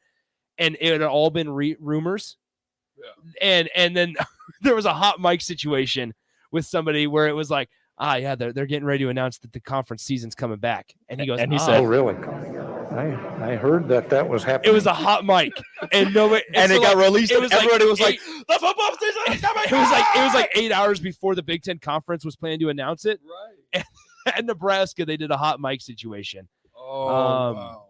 and it had all been rumors. Yeah. And then there was a hot mic situation with somebody where it was like, they're getting ready to announce that the conference season's coming back, and he goes, and he said, "Oh, really? I heard that was happening." It was a hot mic, and nobody, and it got released, and everybody was like, "The football season is coming!" It was like 8 hours before the Big Ten conference was planning to announce it. Right. At Nebraska, they did a hot mic situation. Oh, wow.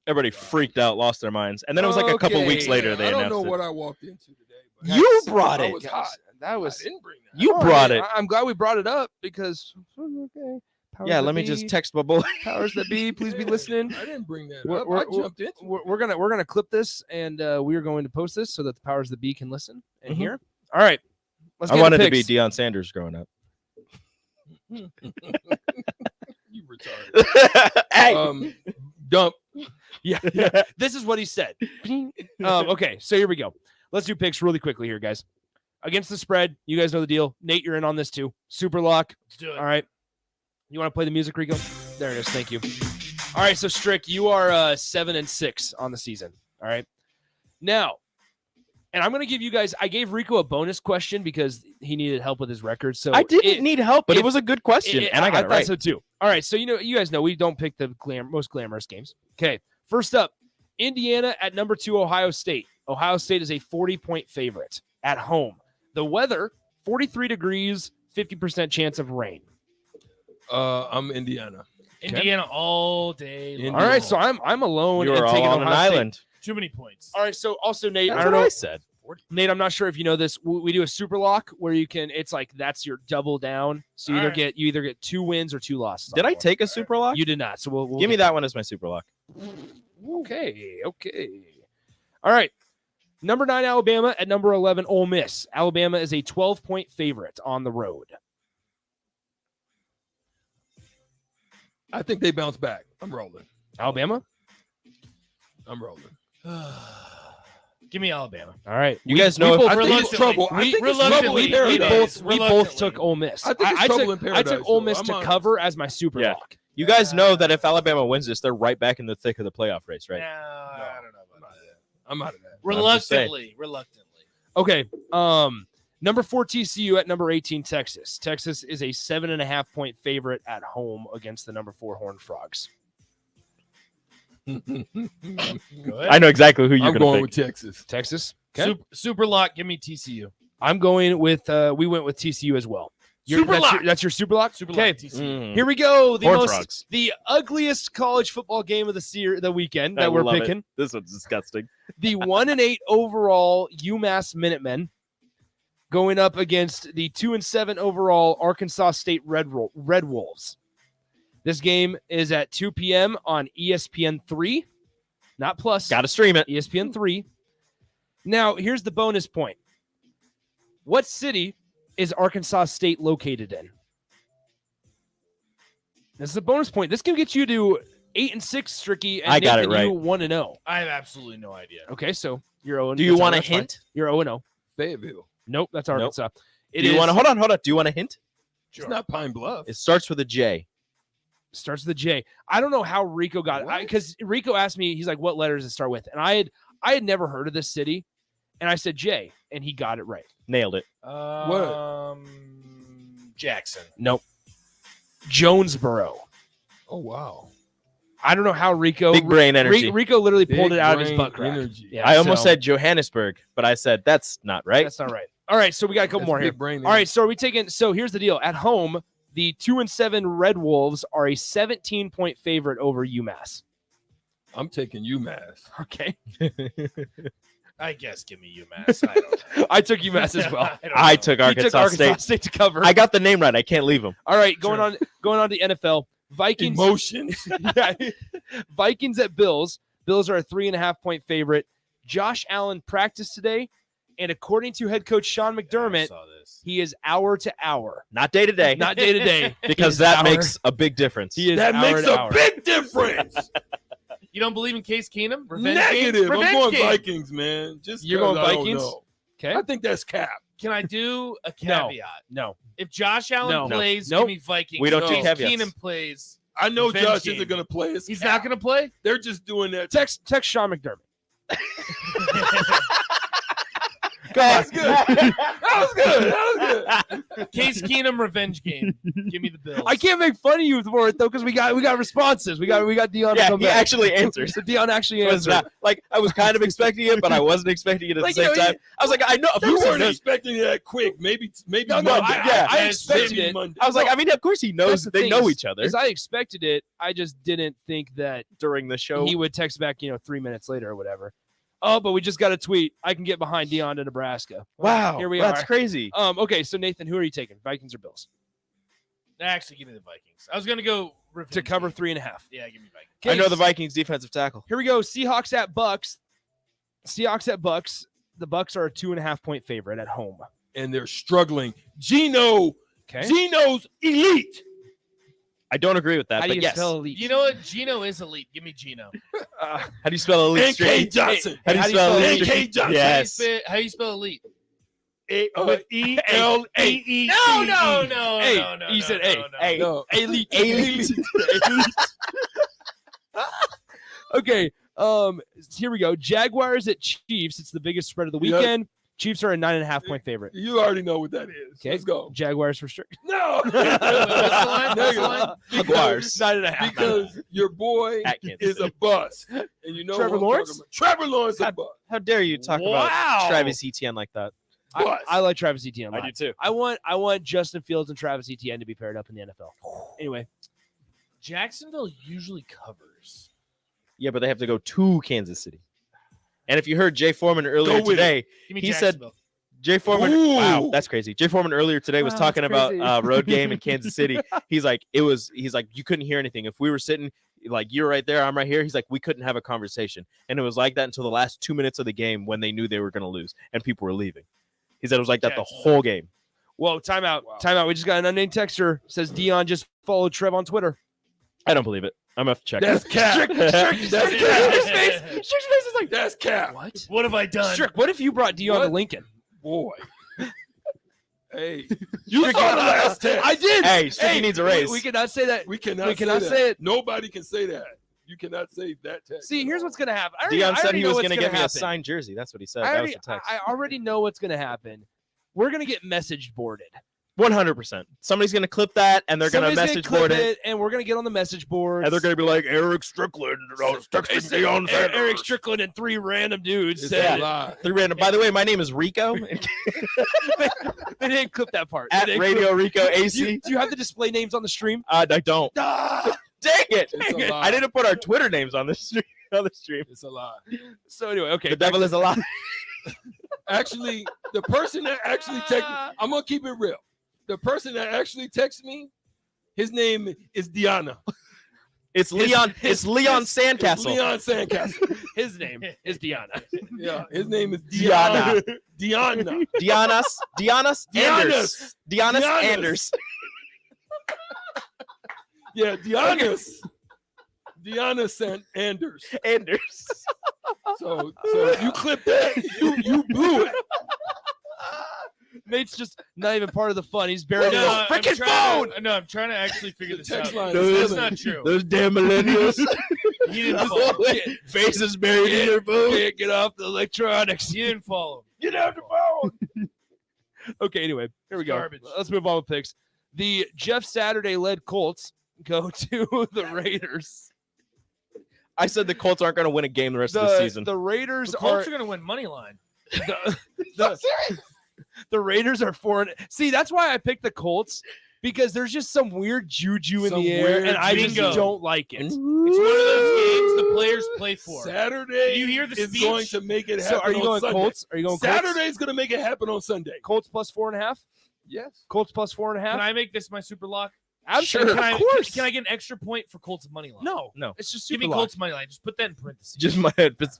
Everybody freaked out, lost their minds, and then it was like a couple weeks later they announced it. I don't know what I walked into today. But You brought it. Was hot. That was. I didn't bring that. You brought it. I'm glad we brought it up because okay. Yeah, let me just text my boy. Powers that be, please be listening. I didn't bring that up. We're- I jumped into it. We're gonna clip this and we are going to post this so that the powers that be can listen and hear. All right, let's I get wanted the to be picks. Deion Sanders growing up. You retarded. Hey. Dump. Yeah, this is what he said. Okay, so here we go. Let's do picks really quickly here, guys. Against the spread, you guys know the deal. Nate, you're in on this too. Super lock. Let's do it. All right. You want to play the music, Rico? There it is. Thank you. All right, so Strick, you are 7-6 on the season. All right. Now, and I'm going to give you guys. I gave Rico a bonus question because he needed help with his record. So I didn't need help, but it was a good question, and I got it right. So too. All right, so you guys know we don't pick the most glamorous games. Okay, first up, Indiana at number 2, Ohio State. Ohio State is a 40-point favorite at home. The weather, 43 degrees, 50% chance of rain. I'm Indiana. Indiana all day long. All right, so I'm alone. You and are taking all on an Ohio State. island. Too many points. All right, so also Nate, That's I don't what know. I said. Nate, I'm not sure if you know this. We do a super lock where you can. It's like that's your double down. So you either get 2 wins or 2 losses. Did I take a super lock? You did not. So we'll give me that one as my super lock. Okay. All right. Number 9, Alabama at number 11, Ole Miss. Alabama is a 12-point favorite on the road. I think they bounce back. I'm rolling. Alabama? I'm rolling. Give me Alabama. All right. You guys know I think it's trouble. I think it's trouble in paradise. We both took Ole Miss. I think it's trouble in paradise. I took Ole Miss I'm to honest. cover as my super lock. You guys know that if Alabama wins this, they're right back in the thick of the playoff race, right? I don't know about that. I'm out of that. Reluctantly. Okay. Number 4, TCU at number 18, Texas. Texas is a 7.5-point favorite at home against the number 4 Horned Frogs. Good. I know exactly who you're I'm going going to with Texas. Texas. Okay. Super lock. Give me TCU. I'm going with we went with TCU as well. That's your super lock. Okay, TCU. here we go. Horned Frogs. The ugliest college football game of the weekend that we're picking. It. This one's disgusting. The 1-8 overall UMass Minutemen going up against the 2-7 overall Arkansas State Red Wolves. This game is at 2 p.m. on ESPN 3, not Plus. Got to stream it. ESPN 3. Now, here's the bonus point. What city is Arkansas State located in? This is a bonus point. This can get you to 8-6, Stricky. And I got it Nathan, right. You 1-0. I have absolutely no idea. Okay, so you're 0. Do you want a hint? You're 0-0. Fayetteville. Nope, that's Arkansas. Do you want to hold on? Do you want a hint? It's not Pine Bluff. It starts with a J. Starts with a J. I don't know how Rico got it because Rico asked me. He's like, "What letters does it start with?" And I had never heard of this city, and I said J, and he got it right. Nailed it. Jackson. Nope. Jonesboro. Oh wow. I don't know how Rico. Big brain energy. Rico literally pulled Big it out of his brain butt crack. energy. Yeah, I almost so- said Johannesburg, but I said that's not right. That's not right. All right, so we got a couple That's more here. big brain All right, so are we taking? So here's the deal. At home, the 2-7 Red Wolves are a 17-point favorite over UMass. I'm taking UMass. Okay. I guess give me UMass. I don't know. I took UMass as well. I took He took Arkansas State to cover. I got the name right. I can't leave them. All right, going on to NFL. Vikings. Emotions. Yeah. Vikings at Bills. Bills are a 3.5-point favorite. Josh Allen practiced today, and according to head coach Sean McDermott, he is hour to hour. Not day to day. Not day to day. Because that makes a big difference. He is That hour makes to a hour. big difference. You don't believe in Case Keenum? Revenge Negative. Game? I'm Revenge going game. Vikings, man. Just You're 'cause going I don't Vikings? know. Okay. I think that's cap. Can I do a No. caveat? No. If Josh Allen No. plays, Nope. give me Vikings. We don't If do Case caveats. Keenum plays. I know Revenge Josh game. isn't going to play. It's He's cap. not going to play? They're just doing that. Text Sean McDermott. That was good. That was good. That was good. Case Keenum revenge game. Give me the Bills. I can't make fun of you for it though, because we got responses. We got Deion. Yeah, to come he back. actually answered. So Deion actually It was answered. not, like I was kind of expecting it, but I wasn't expecting it at Like, the you same know, time. I was like, I know. You Who weren't knows? expecting it that quick. Maybe No, Monday. I expected Maybe it. Monday. I was like, I mean, of course he knows. That's the They thing know is- each other Is I expected it. I just didn't think that during the show. he would text back, 3 minutes later or whatever. Oh, but we just got a tweet. I can get behind Deion to Nebraska. Wow, Here we that's are. crazy. Okay, so Nathan, who are you taking? Vikings or Bills? Actually, give me the Vikings. I was going to go revenge To cover game. 3.5. Yeah, give me Vikings. I know the Vikings defensive tackle. Here we go. Seahawks at Bucs. Seahawks at Bucs. The Bucs are a 2.5-point favorite at home. And they're struggling. Gino's elite. I don't agree with that, How do but you yes. spell elite? You know what? Gino is elite. Give me Gino. How do you spell elite? N.K. straight? Johnson. How do you spell elite? N.K. Johnson. Yes. How you spell elite? E-L-A-E. No. Hey, he said, hey, No. elite. Elite. Okay, here we go. Jaguars at Chiefs. It's the biggest spread of the Yep. weekend. Chiefs are a 9.5-point favorite. You already know what that is. Okay. Let's go. Jaguars for sure. No. What's the line? Jaguars. 9.5. Because your boy Atkins. is a bust. And you know Trevor who I'm Lawrence? talking about. Trevor Lawrence is a bust. How dare you talk Wow. about Travis Etienne like that? I like Travis Etienne a lot. I do too. I want Justin Fields and Travis Etienne to be paired up in the NFL. Anyway, Jacksonville usually covers. Yeah, but they have to go to Kansas City. And if you heard Jay Foreman earlier Go with today, Give me he said Jacksonville. Jay Foreman. Ooh. Wow, that's crazy. Jay Foreman earlier today was Wow, talking that's about crazy. road game in Kansas City. He's like, he's like, you couldn't hear anything. If we were sitting, like you're right there, I'm right here. He's like, we couldn't have a conversation. And it was like that until the last 2 minutes of the game when they knew they were going to lose and people were leaving. He said it was like that the whole game. whoa, timeout. Timeout. We just got an unnamed texter. Says Deion just followed Trev on Twitter. I don't believe it. I'm going to have to check. That's cap. That's cap. His face is like, That's cap. what? What have I done? Strick, what if you brought Deion to What? Lincoln? Boy. Hey, you saw the last text. I did. Hey, Stricky needs a raise. We cannot say that. We cannot. We cannot say, say that. it. Nobody can say that. You cannot say that text. See, here's what's gonna happen. I already Deion said he know was what's going to give me a happen. signed jersey. That's what he said. I That was already, the text. I already know what's gonna happen. We're gonna get message boarded. 100%. Somebody's going to clip that and they're going to Somebody's message clip board it. and we're gonna get on the message board. And they're going to be like, Eric Strickland texting Deion Sanders. Eric Strickland and 3 random dudes It's said a lie. 3 random. By the way, my name is Rico. they didn't clip that part. At They didn't Radio clip- Rico Do AC. you have the display names on the stream? I don't. Ah! Dang it. It's a lie. I didn't put our Twitter names on the stream. On the stream. It's a lie. So anyway, okay. The devil is a lie. Actually, the person that actually texted me, I'm gonna keep it real. The person that actually texted me, his name is Deanna. It's Leon. It's Leon It's Sandcastle. Leon Sandcastle. His name is Deanna. Yeah, his name is Deanna. Deanna. Diana's Anders. Diana's Diana's. Anders. Yeah, Deion Sanders. So you clip that, you blew it. Nate's just not even part of the fun. He's buried in his freaking phone. I'm trying to actually figure this out. line That's not true. Those damn millennials. You didn't follow him. Faces buried in their phone. Can't get off the electronics. You didn't follow him. You didn't have to follow. Okay, anyway, here we go. Garbage. Let's move on with picks. The Jeff Saturday-led Colts go to the Raiders. I said the Colts aren't going to win a game the rest of the season. The Raiders The Colts are going to win money line. The Raiders are 4. See, that's why I picked the Colts, because there's just some weird juju in the air, and I just don't like it. It's one of those games the players play for. Saturday You hear the is speech? going to make it happen. So are you on going Sunday. Colts? Are you going Colts? Saturday's going to make it happen on Sunday. Colts plus 4.5? Yes. Colts plus 4.5? Can I make this my super lock? Absolutely. Can Of course. Can I get an extra point for Colts money line? No. It's just Give super me lock. Colts money line. Just put that in parentheses. Just my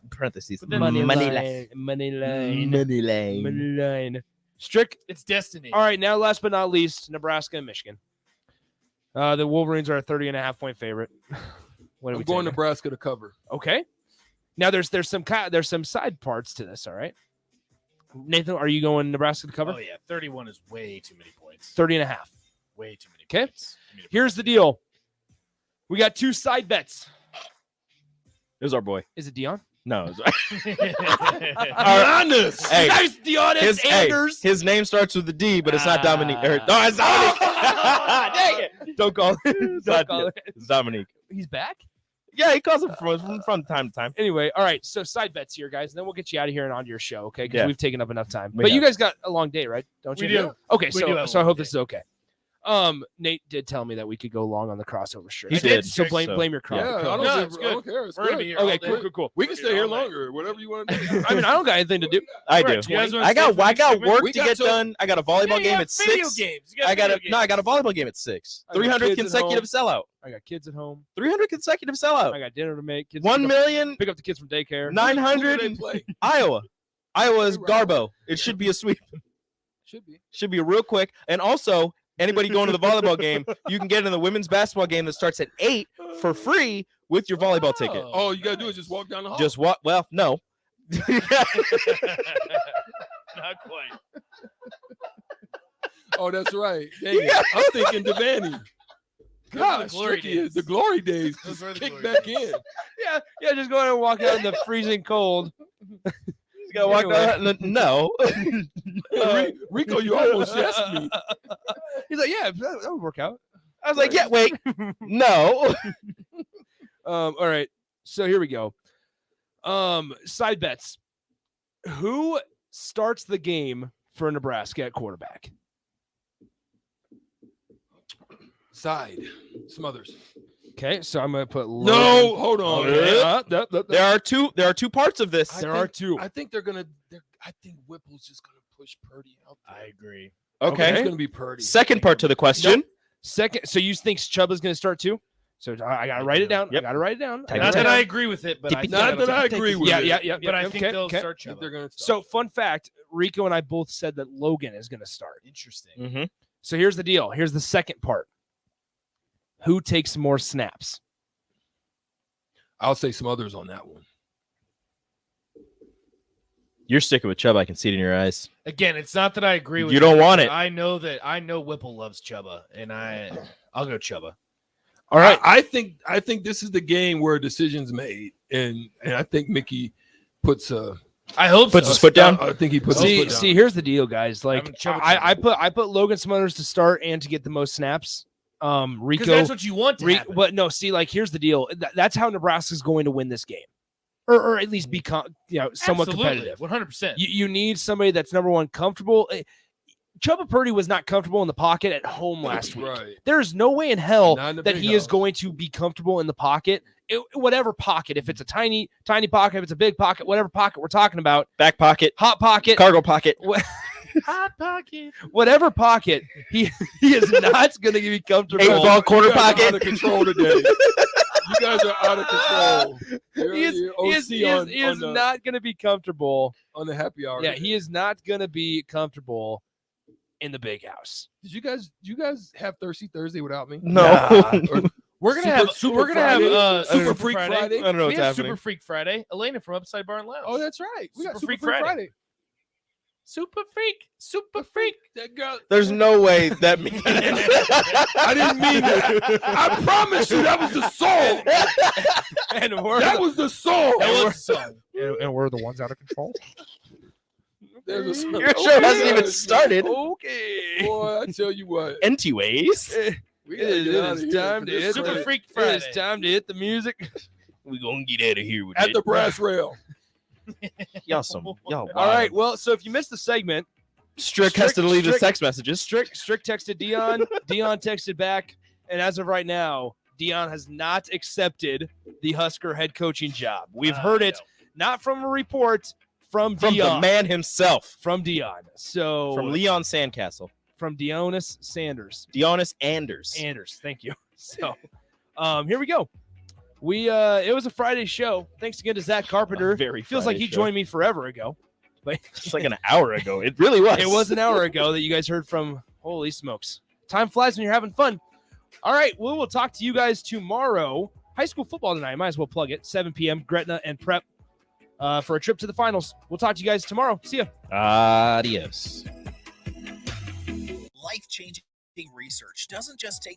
parentheses. But then Money line. line. Strick. It's destiny. All right, now last but not least, Nebraska and Michigan. The Wolverines are a 30.5-point favorite. What are I'm we going taking? Nebraska to cover. Okay. Now there's some side parts to this, all right? Nathan, are you going Nebraska to cover? Oh, yeah. 31 is way too many points. 30.5. Way too many Okay. points. Here's the deal. We got 2 side bets. It was our boy. Is it Deion? No. Giannis. Hey, Nice, Deion Sanders. his name starts with a D, but it's not Dominique. No, it's Dominique. Dang it. Don't call it. It's Dominique. He's back? Yeah, he calls him from time to time. Anyway, all right. So side bets here, guys, and then we'll get you out of here and onto your show, okay? Because Yeah. we've taken up enough time. We But you have. guys got a long day, right? Don't you? We do. Okay, We do have a so I long hope day. this is okay. Nate did tell me that we could go long on the crossover shirt. He did. So blame your Yeah, crowd. I No, don't it's care. It's We're gonna good. be here all Okay, day. cool. We can stay here longer. Whatever you want to do. I mean, I don't got anything to do. I We're do. at 20. You guys wanna I stay got for the next work We to got get till- done. I got a volleyball You game got at video 6. games. You got I got video a volleyball game at 6. I got 300 kids at consecutive sellout. I got kids at home. 300 consecutive I sellout. got dinner to make. Kids 1 pick up- million Pick up the kids from daycare. 900 Who do they play? Iowa. Iowa's Garbo. It should be a sweep. Should be. Should be real quick. And also, anybody going to the volleyball game, you can get in the women's basketball game that starts at 8 for free with your volleyball ticket. Oh, you gotta do is just walk down the hall. Just what? Well, no. Not quite. Oh, that's right. Dang it. I'm thinking Devaney. Gosh, glory Ricky, days. the glory days Those just were the kick glory back days. in. Yeah, just go ahead and walk out in the freezing cold. You gotta walk down. No. Rico, you almost yes me. He's like, yeah, that would work out. I was like, yeah, wait. No. All right. So here we go. Side bets. Who starts the game for Nebraska at quarterback? Side. Smothers. Okay, so I'm gonna put No, hold on. There are two parts of this. I think they're gonna. I think Whipple's just gonna push Purdy out there. I agree. Okay. It's gonna be Purdy. Second part to the question. Nope. Second. So you think Chuba's gonna start too? So I gotta write it down. Yep. I gotta write it down. Not that I agree with it, but I Not that I agree with it. Yeah. But I think they'll okay. start I think Chuba. they're gonna. So fun fact: Rico and I both said that Logan is gonna start. Interesting. Mm-hmm. So here's the deal. Here's the second part. Who takes more snaps? I'll say Smothers on that one. You're sticking with Chubb. I can see it in your eyes. Again, it's not that I agree with You don't want but it. I know Whipple loves Chuba, and I'll go Chuba. All right. I think this is the game where a decision's made, and I think Mickey puts a. I hope Puts so. his foot down. I think he puts his foot down. See, here's the deal, guys. Like Chuba. I put Logan Smothers to start and to get the most snaps. Rico, Because that's what you want to happen. But no, see, like here's the deal. That's how Nebraska's going to win this game, or at least be somewhat competitive. 100%. You need somebody that's number one comfortable. Chuba Purdy was not comfortable in the pocket at home last week. Right. There is no way in hell Not in the that big he is house. going to be comfortable in the pocket, whatever pocket. If it's a tiny pocket, if it's a big pocket, whatever pocket we're talking about, Back pocket, hot pocket, cargo pocket. Hot pocket. whatever pocket, he is not going to be comfortable. 8-ball quarter You guys are pocket. out of control today. You guys are out of control. He is not going to be comfortable on the happy hour. Yeah, he is not going to be comfortable in the big house. Did you guys have Thirsty Thursday without me? No. We're gonna have Super Freak Friday. I don't know we what's have happening. Super Freak Friday. Elena from Upside Bar and Lounge. Oh, that's right. We got Super Super Freak Freak Friday. Friday. Super Freak. That girl. There's no way that means. I didn't mean it. I promise you, that was the song. And That was the song. and we're the ones out of control. There's a song. Your show hasn't even started. Okay. Boy, I tell you what. Anyways, We gotta get out of here. Time to hit Super the, Freak Friday. It's time to hit the music. we gonna get out of here with At it. the brass rail. Y'all All right. Well, so if you missed the segment, Strick has to leave the text messages. Strick texted Deion. Deion texted back, and as of right now, Deion has not accepted the Husker head coaching job. We've heard it not from a report, from From Deion. the man himself. From Deion. So From Leon Sandcastle. From Deion Sanders. Deion Anders. Anders, thank you. So here we go. It was a Friday show. Thanks again to Zach Carpenter. Feels like he joined me forever ago. But Just like an hour ago. It really was. It was an hour ago that you guys heard from. Holy smokes. Time flies when you're having fun. All right. We will talk to you guys tomorrow. High school football tonight. Might as well plug it. 7 p.m. Gretna and Prep for a trip to the finals. We'll talk to you guys tomorrow. See ya. Adios. Life-changing research doesn't just take